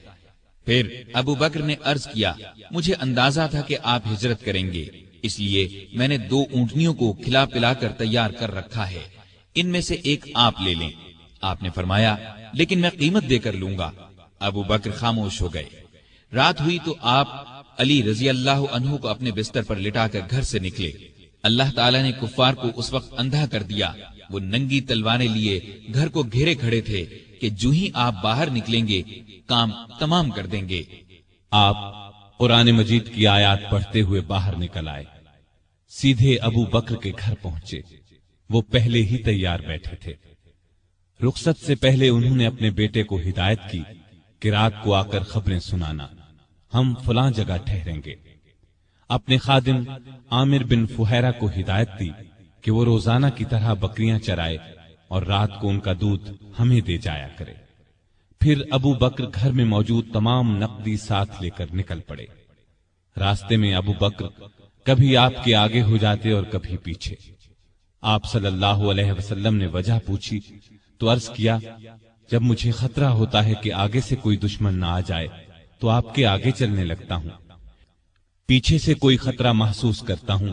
پھر ابو بکر نے عرض کیا، مجھے اندازہ تھا کہ آپ ہجرت کریں گے، اس لیے میں نے 2 اونٹنیوں کو کھلا پلا کر تیار کر رکھا ہے، ان میں سے ایک آپ لے لیں۔ آپ نے فرمایا لیکن میں قیمت دے کر لوں گا۔ ابو بکر خاموش ہو گئے۔ رات ہوئی تو آپ علی رضی اللہ عنہ کو اپنے بستر پر لٹا کر گھر سے نکلے۔ اللہ تعالیٰ نے کفار کو اس وقت اندھا کر دیا، وہ ننگی تلواریں لیے گھر کو گھیرے کھڑے تھے کہ جو ہی آپ باہر نکلیں گے کام تمام کر دیں گے۔ آپ قرآن مجید کی آیات پڑھتے ہوئے باہر نکل آئے، سیدھے ابو بکر کے گھر پہنچے۔ وہ پہلے ہی تیار بیٹھے تھے۔ رخصت سے پہلے انہوں نے اپنے بیٹے کو ہدایت کی کہ رات کو آ کر خبریں سنانا، ہم فلاں جگہ ٹھہریں گے۔ اپنے خادم عامر بن فہیرہ کو ہدایت دی کہ وہ روزانہ کی طرح بکریاں چرائے اور رات کو ان کا دودھ ہمیں دے جایا کرے۔ پھر ابو بکر گھر میں موجود تمام نقدی ساتھ لے کر نکل پڑے۔ راستے میں ابو بکر کبھی آپ کے آگے ہو جاتے اور کبھی پیچھے۔ آپ صلی اللہ علیہ وسلم نے وجہ پوچھی تو عرض کیا، جب مجھے خطرہ ہوتا ہے کہ آگے سے کوئی دشمن نہ آ جائے تو آپ کے آگے چلنے لگتا ہوں، پیچھے سے کوئی خطرہ محسوس کرتا ہوں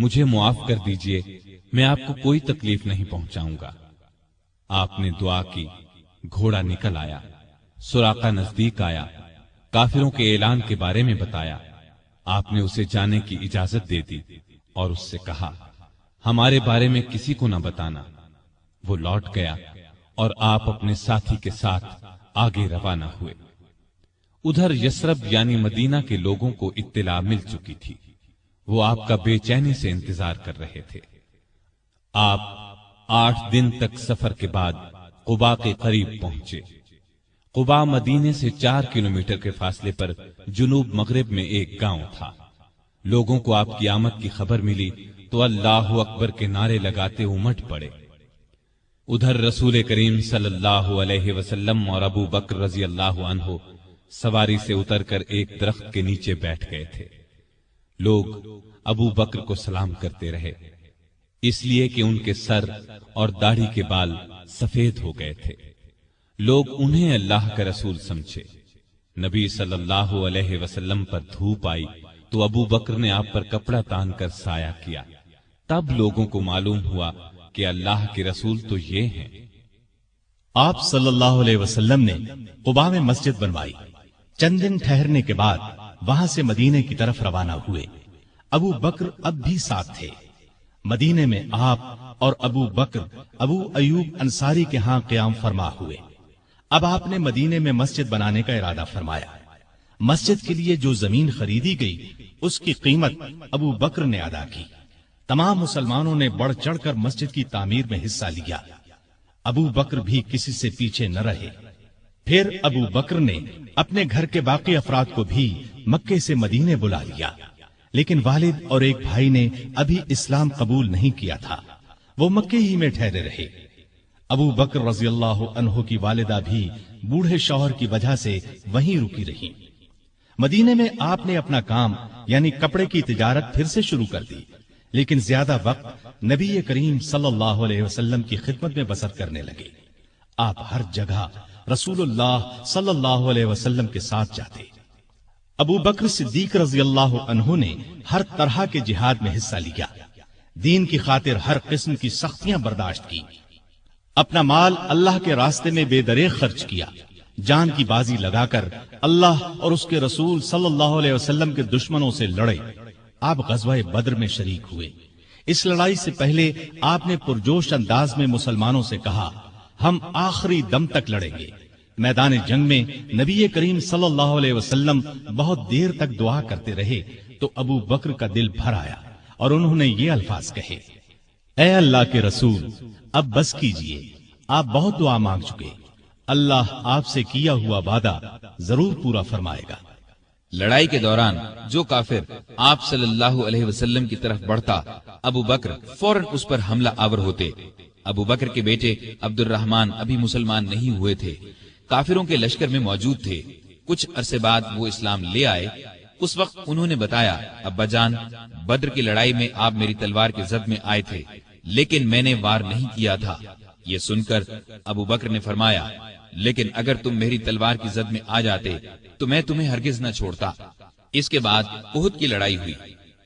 مجھے معاف کر دیجئے، میں آپ کو کوئی تکلیف نہیں پہنچاؤں گا۔ آپ نے دعا کی، گھوڑا نکل آیا، سراقہ نزدیک آیا، کافروں کے اعلان کے بارے میں بتایا۔ آپ نے اسے جانے کی اجازت دے دی اور اس سے کہا ہمارے بارے میں کسی کو نہ بتانا۔ وہ لوٹ گیا اور آپ اپنے ساتھی کے ساتھ آگے روانہ ہوئے۔ ادھر یثرب یعنی مدینہ کے لوگوں کو اطلاع مل چکی تھی، وہ آپ کا بے چینی سے انتظار کر رہے تھے۔ آپ 8 دن تک سفر کے بعد قباء کے قریب پہنچے۔ قباء مدینے سے 4 کلومیٹر کے فاصلے پر جنوب مغرب میں ایک گاؤں تھا۔ لوگوں کو آپ کی آمد کی خبر ملی تو اللہ اکبر کے نعرے لگاتے امٹ پڑے۔ ادھر رسول کریم صلی اللہ علیہ وسلم اور ابو بکر رضی اللہ عنہ سواری سے اتر کر ایک درخت کے نیچے بیٹھ گئے تھے۔ لوگ ابو بکر کو سلام کرتے رہے، اس لیے کہ ان کے سر اور داڑھی کے بال سفید ہو گئے تھے۔ لوگ انہیں اللہ کا رسول سمجھے۔ نبی صلی اللہ علیہ وسلم پر دھوپ آئی تو ابو بکر نے آپ پر کپڑا تان کر سایہ کیا۔ تب لوگوں کو معلوم ہوا کہ اللہ کے رسول تو یہ ہیں۔ آپ صلی اللہ علیہ وسلم نے قباء میں مسجد بنوائی۔ چند دن ٹھہرنے کے بعد وہاں سے مدینے کی طرف روانہ ہوئے۔ ابو بکر اب بھی ساتھ تھے۔ مدینے میں آپ اور ابو بکر ابو ایوب انصاری کے ہاں قیام فرما ہوئے۔ اب آپ نے مدینے میں مسجد بنانے کا ارادہ فرمایا۔ مسجد کے لیے جو زمین خریدی گئی اس کی قیمت ابو بکر نے ادا کی۔ تمام مسلمانوں نے بڑھ چڑھ کر مسجد کی تعمیر میں حصہ لیا۔ ابو بکر بھی کسی سے پیچھے نہ رہے۔ پھر ابو بکر نے اپنے گھر کے باقی افراد کو بھی مکے سے مدینے بلا لیا، لیکن والد اور ایک بھائی نے ابھی اسلام قبول نہیں کیا تھا، وہ مکے ہی میں ٹھہرے رہے۔ ابو بکر رضی اللہ عنہ کی والدہ بھی بوڑھے شوہر کی وجہ سے وہیں رکی رہی۔ مدینے میں آپ نے اپنا کام یعنی کپڑے کی تجارت پھر سے شروع کر دی، لیکن زیادہ وقت نبی کریم صلی اللہ علیہ وسلم کی خدمت میں بسر کرنے لگے۔ آپ ہر جگہ رسول اللہ صلی اللہ علیہ وسلم کے ساتھ جاتے۔ ابو بکر صدیق رضی اللہ عنہ نے ہر طرح کے جہاد میں حصہ لیا، دین کی خاطر ہر قسم کی سختیاں برداشت کی، اپنا مال اللہ کے راستے میں بے دریغ خرچ کیا، جان کی بازی لگا کر اللہ اور اس کے رسول صلی اللہ علیہ وسلم کے دشمنوں سے لڑے۔ آپ غزوہ بدر میں شریک ہوئے۔ اس لڑائی سے پہلے آپ نے پرجوش انداز میں مسلمانوں سے کہا ہم آخری دم تک لڑیں گے۔ میدان جنگ میں نبی کریم صلی اللہ علیہ وسلم بہت دیر تک دعا کرتے رہے تو ابو بکر کا دل بھر آیا اور انہوں نے یہ الفاظ کہے، اے اللہ کے رسول اب بس کیجئے، آپ بہت دعا مانگ چکے، اللہ آپ سے کیا ہوا وعدہ ضرور پورا فرمائے گا۔ لڑائی کے دوران جو کافر آپ صلی اللہ علیہ وسلم کی طرف بڑھتا، ابو بکر فوراً اس پر حملہ آور ہوتے۔ ابو بکر کے بیٹے عبد الرحمن ابھی مسلمان نہیں ہوئے تھے، کافروں کے لشکر میں موجود تھے۔ کچھ عرصے بعد وہ اسلام لے آئے۔ اس وقت انہوں نے بتایا، ابا جان، بدر کی لڑائی میں آپ میری تلوار کے زد میں آئے تھے، لیکن میں نے وار نہیں کیا تھا۔ یہ سن کر ابو بکر نے فرمایا، لیکن اگر تم میری تلوار کی زد میں آ جاتے تو میں تمہیں ہرگز نہ چھوڑتا۔ اس کے بعد احد کی لڑائی ہوئی۔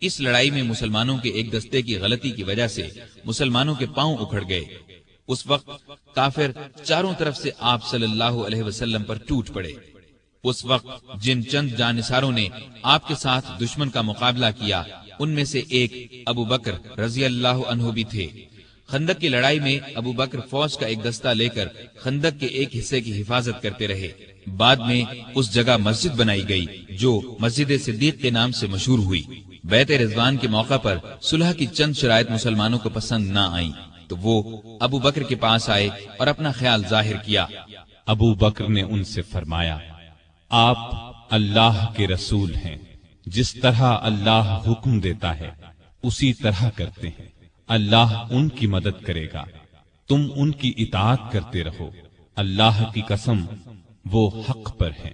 اس لڑائی میں مسلمانوں کے ایک دستے کی غلطی کی وجہ سے مسلمانوں کے پاؤں اکھڑ گئے۔ اس وقت کافر چاروں طرف سے آپ صلی اللہ علیہ وسلم پر ٹوٹ پڑے۔ اس وقت جن چند جانثاروں نے آپ کے ساتھ دشمن کا مقابلہ کیا، ان میں سے ایک ابو بکر رضی اللہ عنہ بھی تھے۔ خندق کی لڑائی میں ابو بکر فوج کا ایک دستہ لے کر خندق کے ایک حصے کی حفاظت کرتے رہے۔ بعد میں اس جگہ مسجد بنائی گئی جو مسجد صدیق کے نام سے مشہور ہوئی۔ بیعت رضوان کے موقع پر صلح کی چند شرائط مسلمانوں کو پسند نہ آئیں تو وہ ابو بکر کے پاس آئے اور اپنا خیال ظاہر کیا۔ ابو بکر نے ان سے فرمایا، آپ اللہ کے رسول ہیں، جس طرح اللہ حکم دیتا ہے اسی طرح کرتے ہیں، اللہ ان کی مدد کرے گا، تم ان کی اطاعت کرتے رہو، اللہ کی قسم وہ حق پر ہیں۔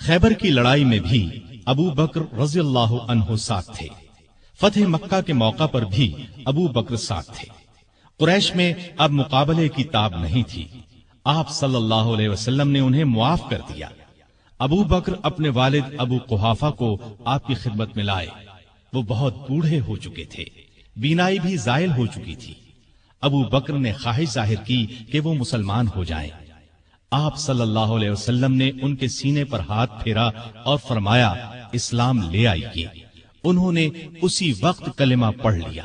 خیبر کی لڑائی میں بھی ابو بکر رضی اللہ عنہ ساتھ تھے۔ فتح مکہ کے موقع پر بھی ابو بکر ساتھ تھے۔ قریش میں اب مقابلے کی تاب نہیں تھی۔ آپ صلی اللہ علیہ وسلم نے انہیں معاف کر دیا۔ ابو بکر اپنے والد ابو قحافہ کو آپ کی خدمت میں لائے۔ وہ بہت بوڑھے ہو چکے تھے، بینائی بھی زائل ہو چکی تھی۔ ابو بکر نے خواہش ظاہر کی کہ وہ مسلمان ہو جائیں۔ آپ صلی اللہ علیہ وسلم نے ان کے سینے پر ہاتھ پھیرا اور فرمایا اسلام لے آئیے۔ انہوں نے اسی وقت کلمہ پڑھ لیا۔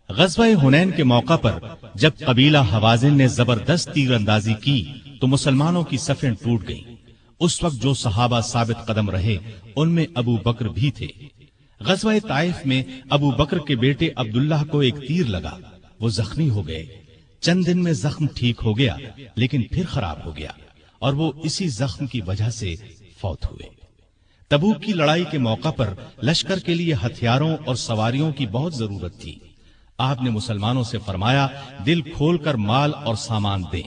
غزوہ حنین کے موقع پر جب قبیلہ حوازن نے زبردست تیر اندازی کی تو مسلمانوں کی صفیں ٹوٹ گئیں۔ اس وقت جو صحابہ ثابت قدم رہے ان میں ابو بکر بھی تھے۔ غزوہ طائف میں ابو بکر کے بیٹے عبداللہ کو ایک تیر لگا، وہ زخمی ہو گئے۔ چند دن میں زخم ٹھیک ہو گیا لیکن پھر خراب ہو گیا اور وہ اسی زخم کی وجہ سے فوت ہوئے۔ تبوک کی لڑائی کے موقع پر لشکر کے لیے ہتھیاروں اور سواریوں کی بہت ضرورت تھی۔ آپ نے مسلمانوں سے فرمایا دل کھول کر مال اور سامان دیں۔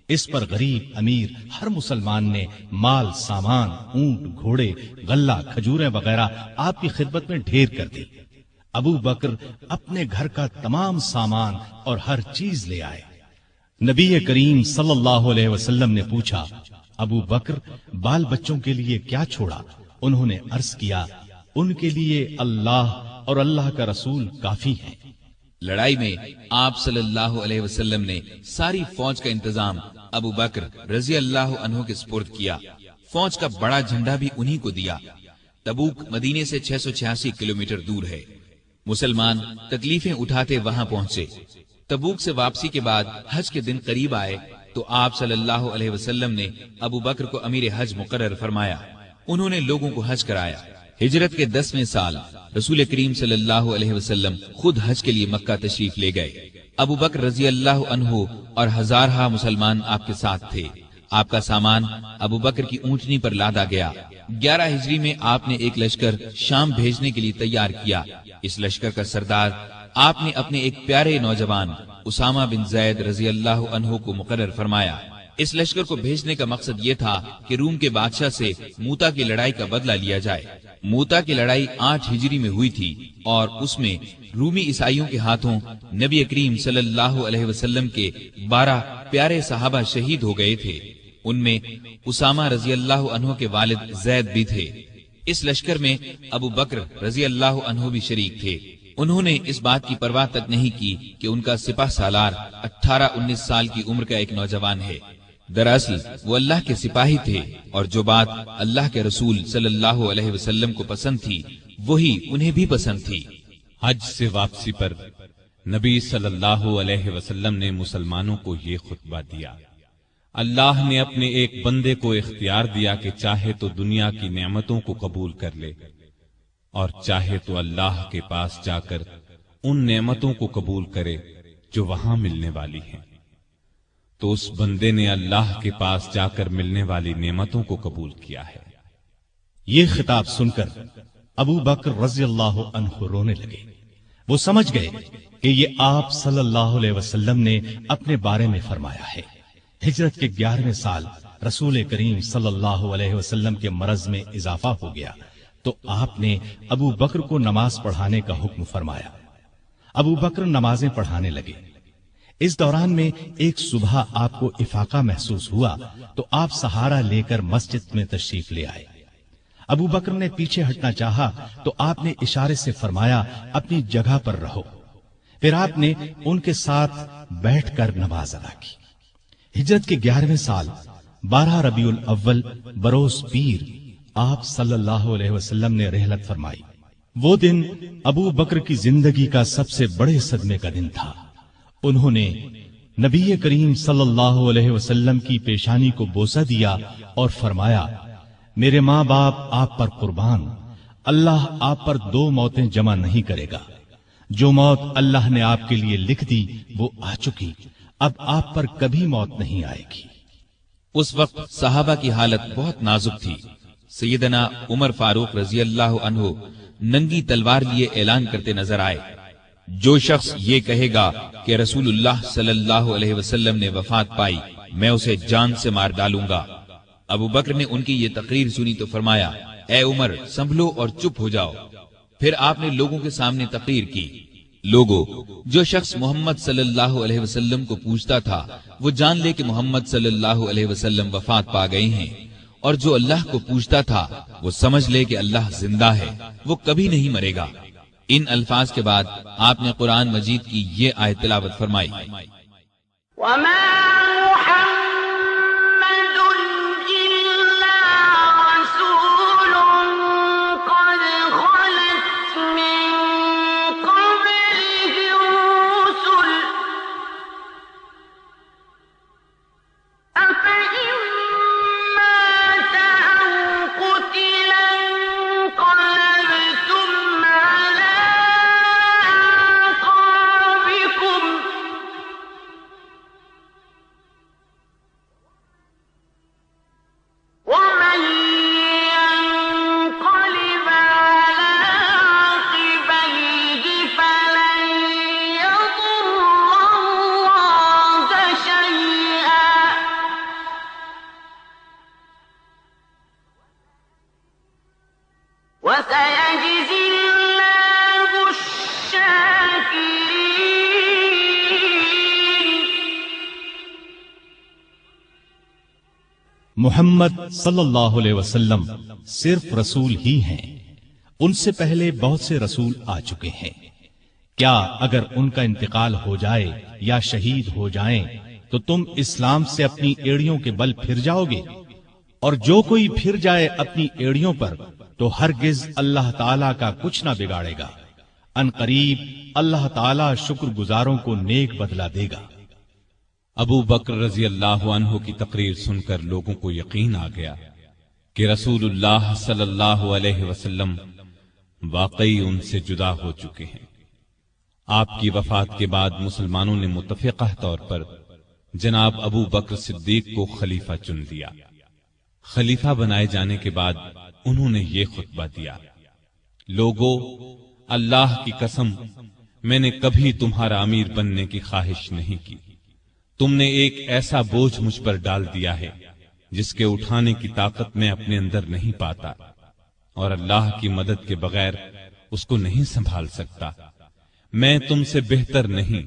اس پر غریب امیر ہر مسلمان نے مال، سامان، اونٹ، گھوڑے، غلہ، کھجوریں وغیرہ آپ کی خدمت میں ڈھیر کر دی۔ ابو بکر اپنے گھر کا تمام سامان اور ہر چیز لے آئے۔ نبی کریم صلی اللہ علیہ وسلم نے پوچھا ابو بکر بال بچوں کے لیے کیا چھوڑا؟ انہوں نے عرض کیا ان کے لیے اللہ اور اللہ کا رسول کافی ہیں۔ لڑائی میں آپ صلی اللہ علیہ وسلم نے ساری فوج کا انتظام ابو بکر رضی اللہ عنہ کے سپرد کیا۔ فوج کا بڑا جھنڈا بھی انہی کو دیا۔ تبوک مدینے سے 686 کلومیٹر دور ہے۔ مسلمان تکلیفیں اٹھاتے وہاں پہنچے۔ تبوک سے واپسی کے بعد حج کے دن قریب آئے تو آپ صلی اللہ علیہ وسلم نے ابو بکر کو امیر حج مقرر فرمایا۔ انہوں نے لوگوں کو حج کرایا۔ ہجرت کے 10ویں سال رسول کریم صلی اللہ علیہ وسلم خود حج کے لیے مکہ تشریف لے گئے۔ ابو بکر رضی اللہ عنہ اور ہزارہ مسلمان آپ کے ساتھ تھے۔ آپ کا سامان ابو بکر کی اونٹنی پر لادا گیا۔ 11 ہجری میں آپ نے ایک لشکر شام بھیجنے کے لیے تیار کیا۔ اس لشکر کا سردار آپ نے اپنے ایک پیارے نوجوان اسامہ بن زید رضی اللہ عنہ کو مقرر فرمایا۔ اس لشکر کو بھیجنے کا مقصد یہ تھا کہ روم کے بادشاہ سے موتا کی لڑائی کا بدلہ لیا جائے۔ موتا کی لڑائی 8 ہجری میں ہوئی تھی اور اس میں رومی عیسائیوں کے ہاتھوں نبی کریم صلی اللہ علیہ وسلم کے 12 پیارے صحابہ شہید ہو گئے تھے۔ ان میں اسامہ رضی اللہ عنہ کے والد زید بھی تھے۔ اس لشکر میں ابو بکر رضی اللہ عنہ بھی شریک تھے۔ انہوں نے اس بات کی پرواہ تک نہیں کی کہ ان کا سپہ سالار 18-19 سال کی عمر کا ایک نوجوان ہے۔ دراصل وہ اللہ کے سپاہی تھے اور جو بات اللہ کے رسول صلی اللہ علیہ وسلم کو پسند تھی وہی انہیں بھی پسند تھی۔ حج سے واپسی پر نبی صلی اللہ علیہ وسلم نے مسلمانوں کو یہ خطبہ دیا، اللہ نے اپنے ایک بندے کو اختیار دیا کہ چاہے تو دنیا کی نعمتوں کو قبول کر لے اور چاہے تو اللہ کے پاس جا کر ان نعمتوں کو قبول کرے جو وہاں ملنے والی ہیں۔ تو اس بندے نے اللہ کے پاس جا کر ملنے والی نعمتوں کو قبول کیا ہے۔ یہ خطاب سن کر ابو بکر رضی اللہ عنہ رونے لگے۔ وہ سمجھ گئے کہ یہ آپ صلی اللہ علیہ وسلم نے اپنے بارے میں فرمایا ہے۔ ہجرت کے 11ویں سال رسول کریم صلی اللہ علیہ وسلم کے مرض میں اضافہ ہو گیا تو آپ نے ابو بکر کو نماز پڑھانے کا حکم فرمایا۔ ابو بکر نمازیں پڑھانے لگے۔ اس دوران میں ایک صبح آپ کو افاقہ محسوس ہوا تو آپ سہارا لے کر مسجد میں تشریف لے آئے۔ ابو بکر نے پیچھے ہٹنا چاہا تو آپ نے اشارے سے فرمایا اپنی جگہ پر رہو۔ پھر آپ نے ان کے ساتھ بیٹھ کر نماز ادا کی۔ ہجرت کے 11ویں سال 12 ربیع الاول بروز پیر آپ صلی اللہ علیہ وسلم نے رحلت فرمائی۔ وہ دن ابو بکر کی زندگی کا سب سے بڑے صدمے کا دن تھا۔ انہوں نے نبی کریم صلی اللہ علیہ وسلم کی پیشانی کو بوسہ دیا اور فرمایا میرے ماں باپ آپ پر قربان، اللہ آپ پر 2 موتیں جمع نہیں کرے گا۔ جو موت اللہ نے آپ کے لیے لکھ دی وہ آ چکی، اب آپ پر کبھی موت نہیں آئے گی۔ اس وقت صحابہ کی حالت بہت نازک تھی۔ سیدنا عمر فاروق رضی اللہ عنہ ننگی تلوار لیے اعلان کرتے نظر آئے، جو شخص یہ کہے گا کہ رسول اللہ صلی اللہ علیہ وسلم نے وفات پائی میں اسے جان سے مار ڈالوں گا۔ ابو بکر نے ان کی یہ تقریر سنی تو فرمایا اے عمر سنبھلو اور چپ ہو جاؤ۔ پھر آپ نے لوگوں کے سامنے تقریر کی، لوگو جو شخص محمد صلی اللہ علیہ وسلم کو پوچھتا تھا وہ جان لے کہ محمد صلی اللہ علیہ وسلم وفات پا گئے ہیں، اور جو اللہ کو پوچھتا تھا وہ سمجھ لے کہ اللہ زندہ ہے، وہ کبھی نہیں مرے گا۔ ان الفاظ کے بعد آپ نے قرآن مجید کی یہ آیت تلاوت فرمائی: وما محمد إلا رسول قد خلت من قبله الرسل أفإن مات أو قتل انقلبتم على أعقابكم ومن ينقلب على عقبيه فلن يضر الله شيئا وسيجزي الله الشاكرين. محمد صلی اللہ علیہ وسلم صرف رسول ہی ہیں، ان سے پہلے بہت سے رسول آ چکے ہیں۔ کیا اگر ان کا انتقال ہو جائے یا شہید ہو جائیں تو تم اسلام سے اپنی ایڑیوں کے بل پھر جاؤ گے؟ اور جو کوئی پھر جائے اپنی ایڑیوں پر تو ہرگز اللہ تعالیٰ کا کچھ نہ بگاڑے گا۔ ان قریب اللہ تعالیٰ شکر گزاروں کو نیک بدلہ دے گا۔ ابو بکر رضی اللہ عنہ کی تقریر سن کر لوگوں کو یقین آ گیا کہ رسول اللہ صلی اللہ علیہ وسلم واقعی ان سے جدا ہو چکے ہیں۔ آپ کی وفات کے بعد مسلمانوں نے متفقہ طور پر جناب ابو بکر صدیق کو خلیفہ چن لیا۔ خلیفہ بنائے جانے کے بعد انہوں نے یہ خطبہ دیا: لوگو، اللہ کی قسم، میں نے کبھی تمہارا امیر بننے کی خواہش نہیں کی۔ تم نے ایک ایسا بوجھ مجھ پر ڈال دیا ہے جس کے اٹھانے کی طاقت میں اپنے اندر نہیں پاتا، اور اللہ کی مدد کے بغیر اس کو نہیں سنبھال سکتا۔ میں تم سے بہتر نہیں،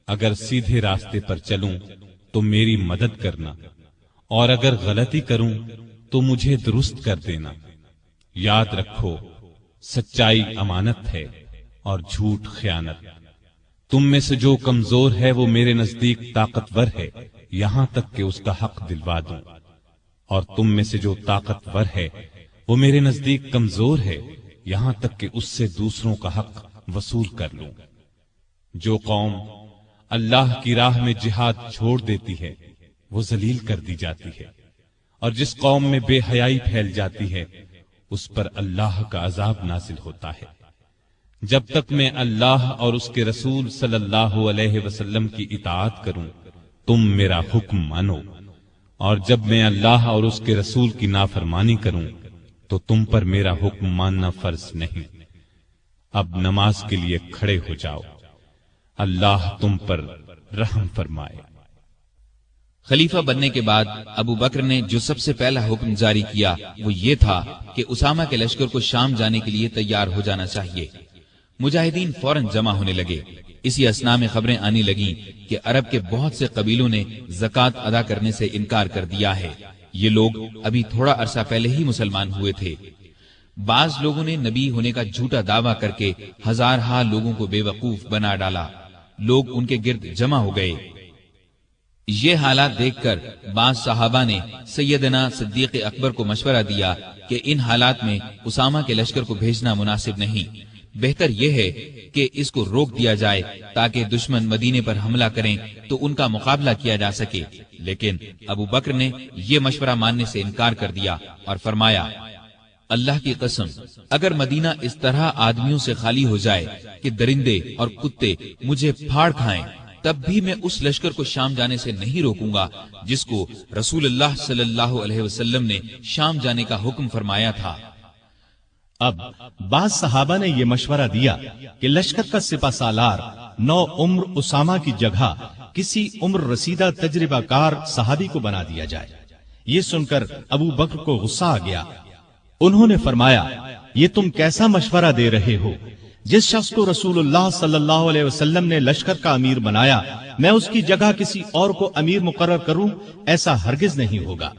اگر سیدھے راستے پر چلوں تو میری مدد کرنا، اور اگر غلطی کروں تو مجھے درست کر دینا۔ یاد رکھو، سچائی امانت ہے اور جھوٹ خیانت۔ تم میں سے جو کمزور ہے وہ میرے نزدیک طاقتور ہے، یہاں تک کہ اس کا حق دلوا دوں، اور تم میں سے جو طاقتور ہے وہ میرے نزدیک کمزور ہے، یہاں تک کہ اس سے دوسروں کا حق وصول کر لوں۔ جو قوم اللہ کی راہ میں جہاد چھوڑ دیتی ہے وہ ذلیل کر دی جاتی ہے، اور جس قوم میں بے حیائی پھیل جاتی ہے اس پر اللہ کا عذاب نازل ہوتا ہے۔ جب تک میں اللہ اور اس کے رسول صلی اللہ علیہ وسلم کی اطاعت کروں تم میرا حکم مانو، اور جب میں اللہ اور اس کے رسول کی نافرمانی کروں تو تم پر میرا حکم ماننا فرض نہیں۔ اب نماز کے لیے کھڑے ہو جاؤ، اللہ تم پر رحم فرمائے۔ خلیفہ بننے کے بعد ابو بکر نے جو سب سے پہلا حکم جاری کیا وہ یہ تھا کہ اسامہ کے لشکر کو شام جانے کے لیے تیار ہو جانا چاہیے۔ مجاہدین فوراً جمع ہونے لگے۔ اسی اثنا میں خبریں آنے لگیں کہ عرب کے بہت سے قبیلوں نے زکوٰۃ ادا کرنے سے انکار کر دیا ہے۔ یہ لوگ ابھی تھوڑا عرصہ پہلے ہی مسلمان ہوئے تھے۔ بعض لوگوں نے نبی ہونے کا جھوٹا دعویٰ کر کے ہزارہا لوگوں کو بے وقوف بنا ڈالا۔ لوگ ان کے گرد جمع ہو گئے۔ یہ حالات دیکھ کر بعض صحابہ نے سیدنا صدیق اکبر کو مشورہ دیا کہ ان حالات میں اسامہ کے لشکر کو بھیجنا مناسب نہیں، بہتر یہ ہے کہ اس کو روک دیا جائے تاکہ دشمن مدینے پر حملہ کریں تو ان کا مقابلہ کیا جا سکے۔ لیکن ابو بکر نے یہ مشورہ ماننے سے انکار کر دیا اور فرمایا، اللہ کی قسم، اگر مدینہ اس طرح آدمیوں سے خالی ہو جائے کہ درندے اور کتے مجھے پھاڑ کھائیں، تب بھی میں اس لشکر کو شام جانے سے نہیں روکوں گا جس کو رسول اللہ صلی اللہ علیہ وسلم نے شام جانے کا حکم فرمایا تھا۔ اب بعض صحابہ نے یہ مشورہ دیا کہ لشکر کا سپہ سالار نو عمر اسامہ کی جگہ کسی عمر رسیدہ تجربہ کار صحابی کو بنا دیا جائے۔ یہ سن کر ابو بکر کو غصہ آ گیا۔ انہوں نے فرمایا، یہ تم کیسا مشورہ دے رہے ہو؟ جس شخص کو رسول اللہ صلی اللہ علیہ وسلم نے لشکر کا امیر بنایا، میں اس کی جگہ کسی اور کو امیر مقرر کروں، ایسا ہرگز نہیں ہوگا۔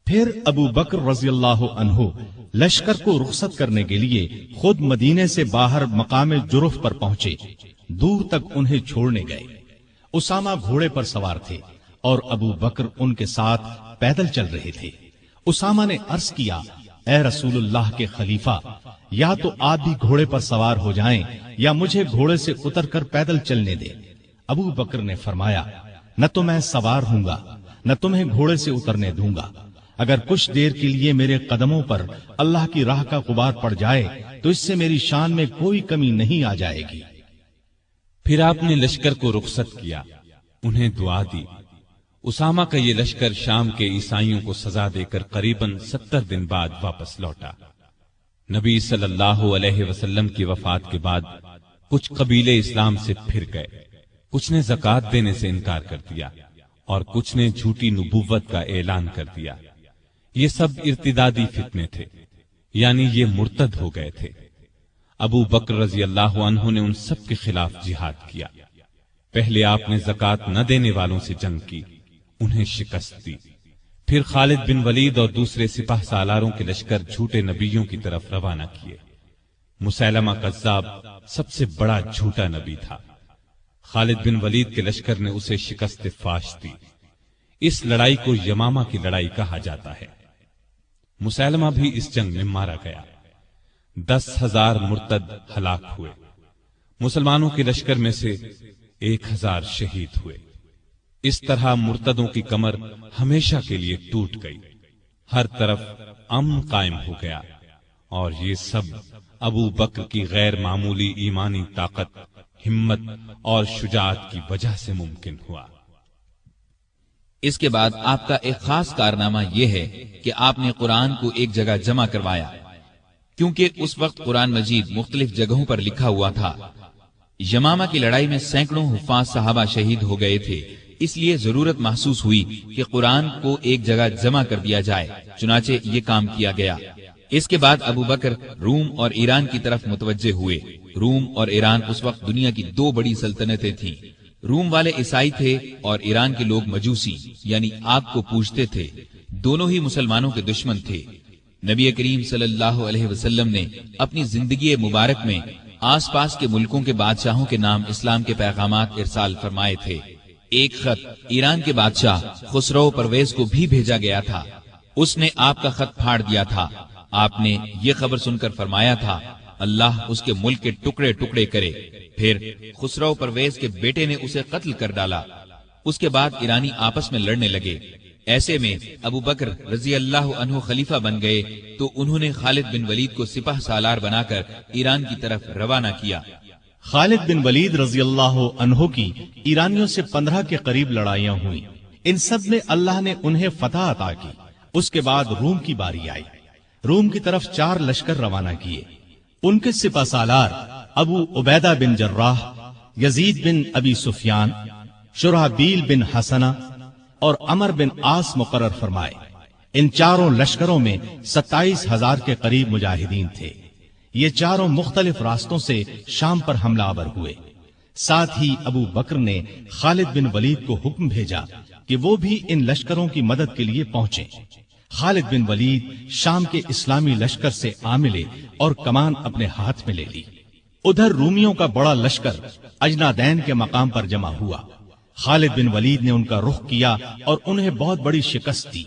پھر ابو بکر رضی اللہ عنہ لشکر کو رخصت کرنے کے لیے خود مدینے سے باہر مقام جرف پر پہنچے، دور تک انہیں چھوڑنے گئے۔ اسامہ گھوڑے پر سوار تھے اور ابو بکر ان کے ساتھ پیدل چل رہے تھے۔ اسامہ نے عرض کیا، اے رسول اللہ کے خلیفہ، یا تو آپ بھی گھوڑے پر سوار ہو جائیں یا مجھے گھوڑے سے اتر کر پیدل چلنے دیں۔ ابو بکر نے فرمایا، نہ تو میں سوار ہوں گا نہ تمہیں گھوڑے سے اترنے دوں گا۔ اگر کچھ دیر کے لیے میرے قدموں پر اللہ کی راہ کا غبار پڑ جائے تو اس سے میری شان میں کوئی کمی نہیں آ جائے گی۔ پھر آپ نے لشکر کو رخصت کیا، انہیں دعا دی۔ اسامہ کا یہ لشکر شام کے عیسائیوں کو سزا دے کر قریباً 70 دن بعد واپس لوٹا۔ نبی صلی اللہ علیہ وسلم کی وفات کے بعد کچھ قبیلے اسلام سے پھر گئے، کچھ نے زکوٰۃ دینے سے انکار کر دیا اور کچھ نے جھوٹی نبوت کا اعلان کر دیا۔ یہ سب ارتدادی فتنے تھے، یعنی یہ مرتد ہو گئے تھے۔ ابو بکر رضی اللہ عنہ نے ان سب کے خلاف جہاد کیا۔ پہلے آپ نے زکوٰۃ نہ دینے والوں سے جنگ کی، انہیں شکست دی۔ پھر خالد بن ولید اور دوسرے سپاہ سالاروں کے لشکر جھوٹے نبیوں کی طرف روانہ کیے۔ مسیلمہ کذاب سب سے بڑا جھوٹا نبی تھا۔ خالد بن ولید کے لشکر نے اسے شکست فاش دی۔ اس لڑائی کو یمامہ کی لڑائی کہا جاتا ہے۔ مسیلمہ بھی اس جنگ میں مارا گیا۔ 10,000 مرتد ہلاک ہوئے۔ مسلمانوں کے لشکر میں سے 1,000 شہید ہوئے۔ اس طرح مرتدوں کی کمر ہمیشہ کے لیے ٹوٹ گئی، ہر طرف امن قائم ہو گیا، اور یہ سب ابو بکر کی غیر معمولی ایمانی طاقت، ہمت اور شجاعت کی وجہ سے ممکن ہوا۔ اس کے بعد آپ کا ایک خاص کارنامہ یہ ہے کہ آپ نے قرآن کو ایک جگہ جمع کروایا، کیونکہ اس وقت قرآن مجید مختلف جگہوں پر لکھا ہوا تھا۔ یمامہ کی لڑائی میں سینکڑوں حفاظ صحابہ شہید ہو گئے تھے، اس لیے ضرورت محسوس ہوئی کہ قرآن کو ایک جگہ جمع کر دیا جائے، چنانچہ یہ کام کیا گیا۔ اس کے بعد ابو بکر روم اور ایران کی طرف متوجہ ہوئے۔ روم اور ایران اس وقت دنیا کی 2 بڑی سلطنتیں تھیں۔ روم والے عیسائی تھے اور ایران کے لوگ مجوسی یعنی آگ کو پوجتے تھے۔ دونوں ہی مسلمانوں کے دشمن تھے۔ نبی کریم صلی اللہ علیہ وسلم نے اپنی زندگی مبارک میں آس پاس کے ملکوں کے بادشاہوں کے نام اسلام کے پیغامات ارسال فرمائے تھے۔ ایک خط ایران کے بادشاہ خسرو پرویز کو بھی بھیجا گیا تھا۔ اس نے آپ کا خط پھاڑ دیا تھا۔ آپ نے یہ خبر سن کر فرمایا تھا، اللہ اس کے ملک کے ٹکڑے ٹکڑے کرے۔ پھر خسرو پرویز کے بیٹے نے اسے قتل کر ڈالا۔ اس کے بعد ایرانی آپس میں لڑنے لگے۔ ایسے میں ابو بکر رضی اللہ عنہ خلیفہ بن گئے تو انہوں نے خالد بن ولید کو سپاہ سالار بنا کر ایران کی طرف روانہ کیا۔ خالد بن ولید رضی اللہ عنہ کی ایرانیوں سے 15 کے قریب لڑائیاں ہوئیں۔ ان سب میں اللہ نے انہیں فتح عطا کی۔ اس کے بعد روم کی باری آئی۔ روم کی طرف 4 لشکر روانہ کیے۔ ان کے سپاہ سالار ابو عبیدہ بن جراح، یزید بن ابی سفیان، شرحبیل بن حسنہ اور عمر بن عاص مقرر فرمائے۔ ان 4 لشکروں میں 27,000 کے قریب مجاہدین تھے۔ یہ 4 مختلف راستوں سے شام پر حملہ آور ہوئے۔ ساتھ ہی ابو بکر نے خالد بن ولید کو حکم بھیجا کہ وہ بھی ان لشکروں کی مدد کے لیے پہنچیں۔ خالد بن ولید شام کے اسلامی لشکر سے آ ملے اور کمان اپنے ہاتھ میں لے لی۔ ادھر رومیوں کا بڑا لشکر اجنادین کے مقام پر جمع ہوا۔ خالد بن ولید نے ان کا رخ کیا اور انہیں بہت بڑی شکست دی۔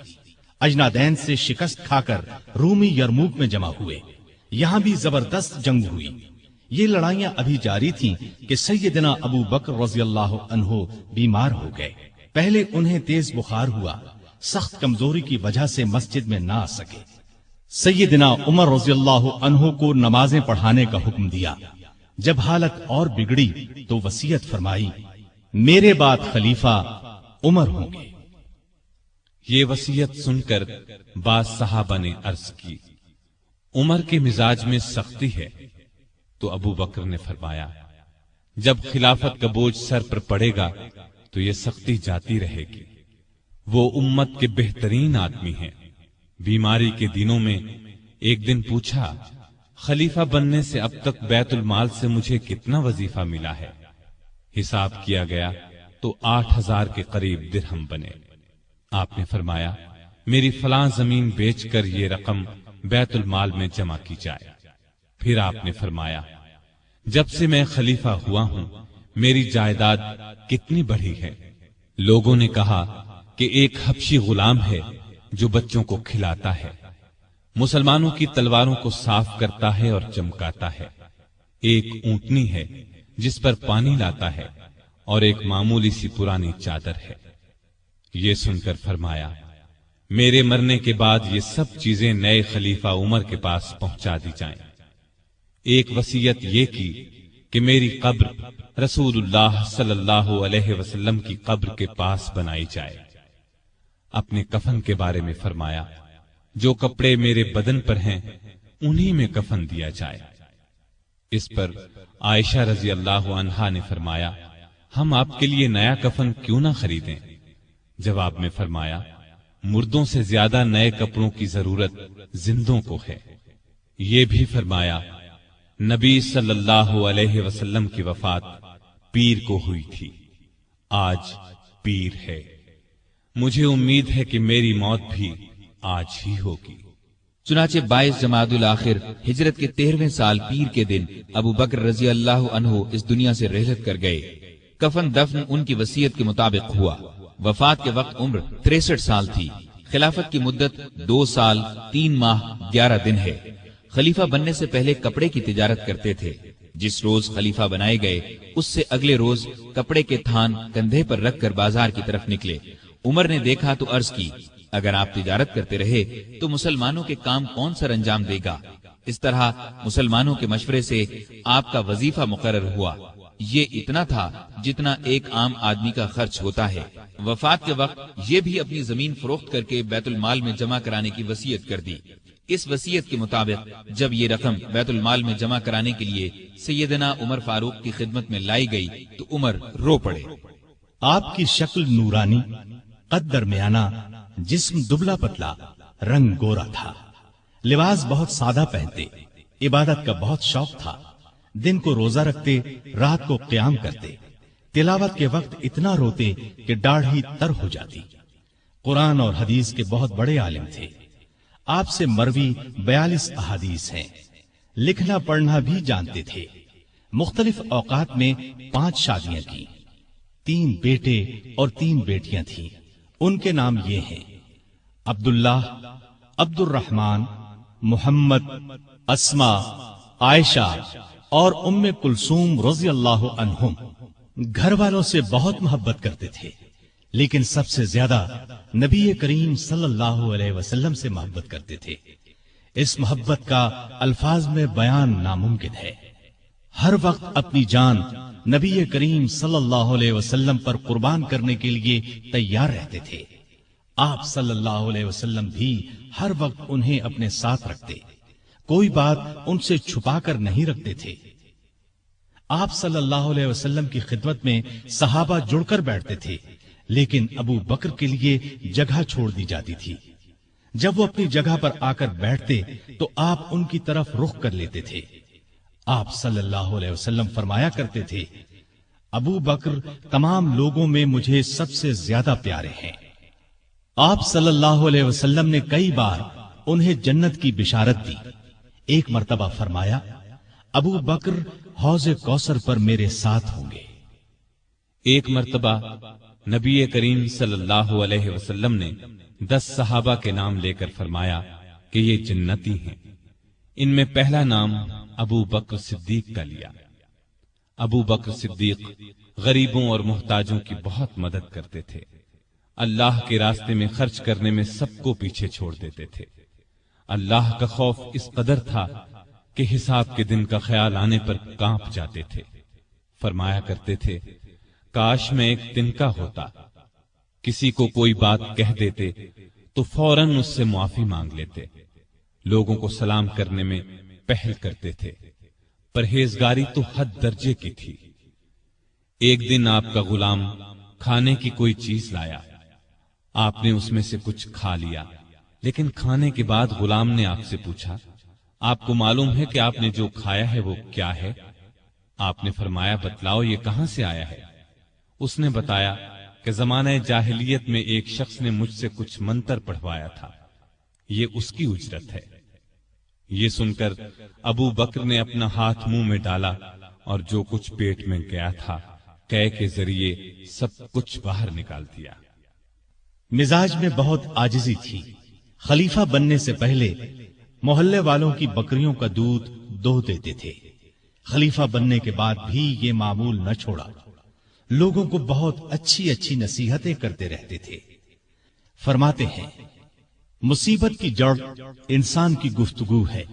اجنادین سے شکست کھا کر رومی یرموک میں جمع ہوئے۔ یہاں بھی زبردست جنگ ہوئی۔ یہ لڑائیاں ابھی جاری تھیں کہ سیدنا ابو بکر رضی اللہ عنہ بیمار ہو گئے۔ پہلے انہیں تیز بخار ہوا، سخت کمزوری کی وجہ سے مسجد میں نہ آ سکے۔ سیدنا عمر رضی اللہ عنہ کو نمازیں پڑھانے کا حکم دیا۔ جب حالت اور بگڑی تو وصیت فرمائی، میرے بعد خلیفہ عمر ہوں گے۔ یہ وصیت سن کر بعض صحابہ نے عرض کی، عمر کے مزاج میں سختی ہے۔ تو ابو بکر نے فرمایا، جب خلافت کا بوجھ سر پر پڑے گا تو یہ سختی جاتی رہے گی۔ وہ امت کے بہترین آدمی ہیں۔ بیماری کے دنوں میں ایک دن پوچھا، خلیفہ بننے سے اب تک بیت المال سے مجھے کتنا وظیفہ ملا ہے؟ حساب کیا گیا تو 8,000 کے قریب درہم بنے۔ آپ نے فرمایا، میری فلاں زمین بیچ کر یہ رقم بیت المال میں جمع کی جائے۔ پھر آپ نے فرمایا جب سے میں خلیفہ ہوا ہوں میری جائیداد کتنی بڑھی ہے؟ لوگوں نے کہا کہ ایک حبشی غلام ہے جو بچوں کو کھلاتا ہے، مسلمانوں کی تلواروں کو صاف کرتا ہے اور چمکاتا ہے، ایک اونٹنی ہے جس پر پانی لاتا ہے، اور ایک معمولی سی پرانی چادر ہے۔ یہ سن کر فرمایا میرے مرنے کے بعد یہ سب چیزیں نئے خلیفہ عمر کے پاس پہنچا دی جائیں۔ ایک وصیت یہ کی کہ میری قبر رسول اللہ صلی اللہ علیہ وسلم کی قبر کے پاس بنائی جائے۔ اپنے کفن کے بارے میں فرمایا جو کپڑے میرے بدن پر ہیں انہی میں کفن دیا جائے۔ اس پر عائشہ رضی اللہ عنہا نے فرمایا ہم آپ کے لیے نیا کفن کیوں نہ خریدیں؟ جواب میں فرمایا مردوں سے زیادہ نئے کپڑوں کی ضرورت زندوں کو ہے۔ یہ بھی فرمایا نبی صلی اللہ علیہ وسلم کی وفات پیر کو ہوئی تھی، آج پیر ہے، مجھے امید ہے کہ میری موت بھی آج ہی ہوگی۔ چنانچہ 22 جمادی الاخر ہجرت کے 13ویں سال پیر کے دن ابو بکر رضی اللہ عنہ اس دنیا سے رحلت کر گئے۔ کفن دفن ان کی وصیت کے مطابق ہوا۔ وفات کے وقت عمر 63 سال تھی۔ خلافت کی مدت 2 سال 3 ماہ 11 دن ہے۔ خلیفہ بننے سے پہلے کپڑے کی تجارت کرتے تھے۔ جس روز خلیفہ بنائے گئے اس سے اگلے روز کپڑے کے تھان کندھے پر رکھ کر بازار کی طرف نکلے۔ عمر نے دیکھا تو عرض کی اگر آپ تجارت کرتے رہے تو مسلمانوں کے کام کون سر انجام دے گا؟ اس طرح مسلمانوں کے مشورے سے آپ کا وظیفہ مقرر ہوا۔ یہ اتنا تھا جتنا ایک عام آدمی کا خرچ ہوتا ہے۔ وفات کے وقت یہ بھی اپنی زمین فروخت کر کے بیت المال میں جمع کرانے کی وصیت کر دی۔ اس وصیت کے مطابق جب یہ رقم بیت المال میں جمع کرانے کے لیے سیدنا عمر فاروق کی خدمت میں لائی گئی تو عمر رو پڑے۔ آپ کی شکل نورانی، قد درمیانہ، جسم دبلا پتلا، رنگ گورا تھا، لباس بہت سادہ پہنتے، عبادت کا بہت شوق تھا، دن کو روزہ رکھتے، رات کو قیام کرتے، تلاوت کے وقت اتنا روتے کہ داڑھی تر ہو جاتی۔ قرآن اور حدیث کے بہت بڑے عالم تھے۔ آپ سے مروی 42 احادیث ہیں۔ لکھنا پڑھنا بھی جانتے تھے۔ مختلف اوقات میں 5 شادیاں کی، 3 بیٹے اور 3 بیٹیاں تھیں۔ ان کے نام یہ ہیں عبداللہ، عبد الرحمن، محمد، اسما، عائشہ اور ام کلثوم رضی اللہ عنہم۔ گھر والوں سے بہت محبت کرتے تھے، لیکن سب سے زیادہ نبی کریم صلی اللہ علیہ وسلم سے محبت کرتے تھے۔ اس محبت کا الفاظ میں بیان ناممکن ہے۔ ہر وقت اپنی جان نبی کریم صلی اللہ علیہ وسلم پر قربان کرنے کے لیے تیار رہتے تھے۔ آپ صلی اللہ علیہ وسلم بھی ہر وقت انہیں اپنے ساتھ رکھتے، کوئی بات ان سے چھپا کر نہیں رکھتے تھے۔ آپ صلی اللہ علیہ وسلم کی خدمت میں صحابہ جڑ کر بیٹھتے تھے، لیکن ابو بکر کے لیے جگہ چھوڑ دی جاتی تھی۔ جب وہ اپنی جگہ پر آ کر بیٹھتے تو آپ ان کی طرف رخ کر لیتے تھے۔ آپ صلی اللہ علیہ وسلم فرمایا کرتے تھے ابو بکر تمام لوگوں میں مجھے سب سے زیادہ پیارے ہیں۔ آپ صلی اللہ علیہ وسلم نے کئی بار انہیں جنت کی بشارت دی۔ ایک مرتبہ فرمایا ابو بکر حوض کوثر پر میرے ساتھ ہوں گے۔ ایک مرتبہ نبی کریم صلی اللہ علیہ وسلم نے 10 صحابہ کے نام لے کر فرمایا کہ یہ جنتی ہیں۔ ان میں پہلا نام ابو بکر صدیق کا لیا۔ ابو بکر صدیق غریبوں اور محتاجوں کی بہت مدد کرتے تھے۔ اللہ کے راستے میں خرچ کرنے میں سب کو پیچھے چھوڑ دیتے تھے۔ اللہ کا خوف اس قدر تھا کہ حساب کے دن کا خیال آنے پر کانپ جاتے تھے۔ فرمایا کرتے تھے کاش میں ایک تنکا ہوتا، کسی کو کوئی بات کہہ دیتے تو فوراً اس سے معافی مانگ لیتے۔ لوگوں کو سلام کرنے میں پہل کرتے تھے۔ پرہیزگاری تو حد درجے کی تھی۔ ایک دن آپ کا غلام کھانے کی کوئی چیز لایا، آپ نے اس میں سے کچھ کھا لیا، لیکن کھانے کے بعد غلام نے آپ سے پوچھا آپ کو معلوم ہے کہ آپ نے جو کھایا ہے وہ کیا ہے؟ آپ نے فرمایا بتلاؤ یہ کہاں سے آیا ہے؟ اس نے بتایا کہ زمانہ جاہلیت میں ایک شخص نے مجھ سے کچھ منتر پڑھوایا تھا، یہ اس کی اجرت ہے۔ یہ سن کر ابو بکر نے اپنا ہاتھ منہ میں ڈالا اور جو کچھ پیٹ میں گیا تھا قے کے ذریعے سب کچھ باہر نکال دیا۔ مزاج میں بہت عاجزی تھی۔ خلیفہ بننے سے پہلے محلے والوں کی بکریوں کا دودھ دو دیتے تھے۔ خلیفہ بننے کے بعد بھی یہ معمول نہ چھوڑا، لوگوں کو بہت اچھی اچھی نصیحتیں کرتے رہتے تھے۔ فرماتے ہیں مصیبت کی جڑ انسان کی گفتگو ہے،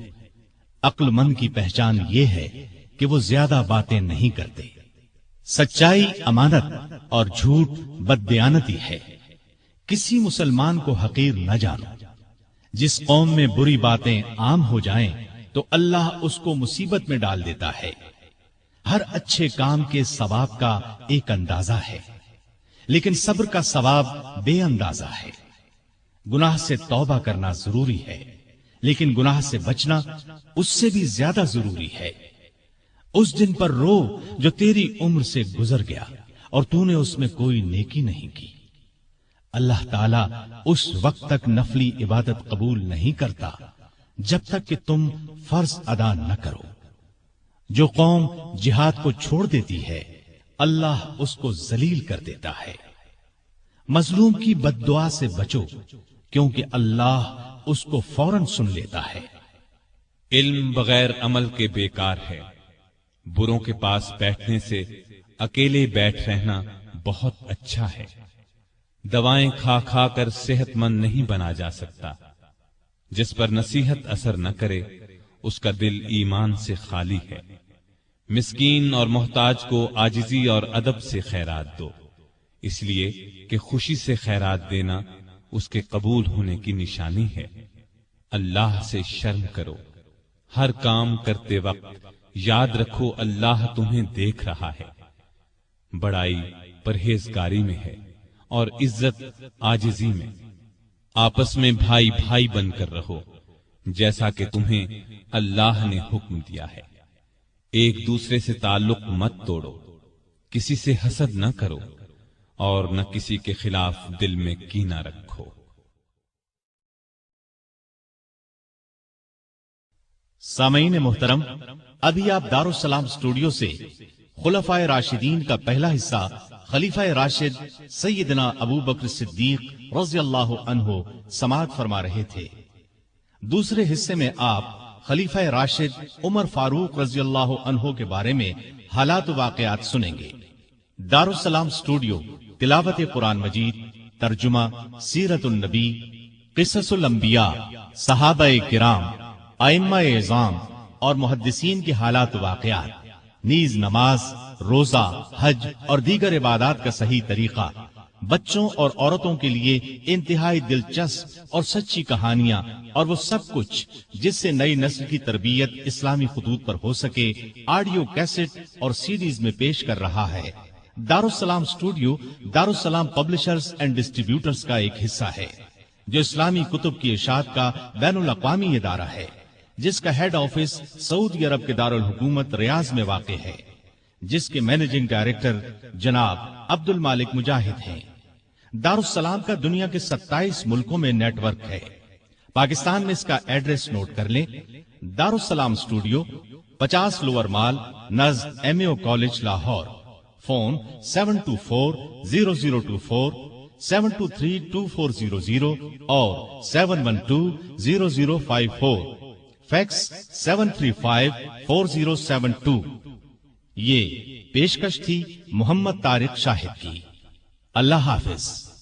عقل مند کی پہچان یہ ہے کہ وہ زیادہ باتیں نہیں کرتے۔ سچائی امانت اور جھوٹ بددیانتی ہے۔ کسی مسلمان کو حقیر نہ جانو۔ جس قوم میں بری باتیں عام ہو جائیں تو اللہ اس کو مصیبت میں ڈال دیتا ہے۔ ہر اچھے کام کے ثواب کا ایک اندازہ ہے، لیکن صبر کا ثواب بے اندازہ ہے۔ گناہ سے توبہ کرنا ضروری ہے، لیکن گناہ سے بچنا اس سے بھی زیادہ ضروری ہے۔ اس دن پر رو جو تیری عمر سے گزر گیا اور تو نے اس میں کوئی نیکی نہیں کی۔ اللہ تعالیٰ اس وقت تک نفلی عبادت قبول نہیں کرتا جب تک کہ تم فرض ادا نہ کرو۔ جو قوم جہاد کو چھوڑ دیتی ہے اللہ اس کو ذلیل کر دیتا ہے۔ مظلوم کی بد دعا سے بچو کیونکہ اللہ اس کو فوراً سن لیتا ہے۔ علم بغیر عمل کے بیکار ہے۔ بروں کے پاس بیٹھنے سے اکیلے بیٹھ رہنا بہت اچھا ہے۔ دوائیں کھا کھا کر صحت مند نہیں بنا جا سکتا۔ جس پر نصیحت اثر نہ کرے اس کا دل ایمان سے خالی ہے۔ مسکین اور محتاج کو عاجزی اور ادب سے خیرات دو، اس لیے کہ خوشی سے خیرات دینا اس کے قبول ہونے کی نشانی ہے۔ اللہ سے شرم کرو۔ ہر کام کرتے وقت یاد رکھو اللہ تمہیں دیکھ رہا ہے۔ بڑائی پرہیزگاری میں ہے اور عزت عاجزی میں۔ آپس میں بھائی بھائی بن کر رہو جیسا کہ تمہیں اللہ نے حکم دیا ہے۔ ایک دوسرے سے تعلق مت توڑو، کسی سے حسد نہ کرو اور نہ کسی کے خلاف دل میں کینہ رکھو۔ سامعین محترم، ابھی آپ دارالسلام اسٹوڈیو سے خلفائے راشدین کا پہلا حصہ خلیفہ راشد سیدنا ابو بکر صدیق رضی اللہ عنہ سماعت فرما رہے تھے۔ دوسرے حصے میں آپ خلیفہ راشد عمر فاروق رضی اللہ عنہ کے بارے میں حالات و واقعات سنیں گے۔ دارالسلام اسٹوڈیو تلاوت قرآن مجید، ترجمہ، سیرت النبی، قصص الانبیاء، صحابہ کرام، ائمہ اعظام اور محدثین کے حالات و واقعات، نیز نماز، روزہ، حج اور دیگر عبادات کا صحیح طریقہ، بچوں اور عورتوں کے لیے انتہائی دلچسپ اور سچی کہانیاں اور وہ سب کچھ جس سے نئی نسل کی تربیت اسلامی خطوط پر ہو سکے، آڈیو کیسٹ اور سیڈیز میں پیش کر رہا ہے۔ دارالسلام اسٹوڈیو دارالسلام پبلشرز اینڈ ڈسٹریبیوٹرز کا ایک حصہ ہے جو اسلامی کتب کی اشاعت کا بین الاقوامی ادارہ ہے، جس کا ہیڈ آفس سعودی عرب کے دارالحکومت ریاض میں واقع ہے، جس کے مینیجنگ ڈائریکٹر جناب عبد المالک مجاہد ہیں۔ دارالسلام کا دنیا کے 27 ملکوں میں نیٹ ورک ہے۔ پاکستان میں اس کا ایڈریس نوٹ کر لیں۔ دارالسلام اسٹوڈیو 50 لوور مال نزد MAO کالج لاہور۔ فون 724-0024 723-2400 اور 712-0054، فیکس 735-4072۔ یہ پیشکش تھی محمد طارق شاہد کی۔ اللہ حافظ۔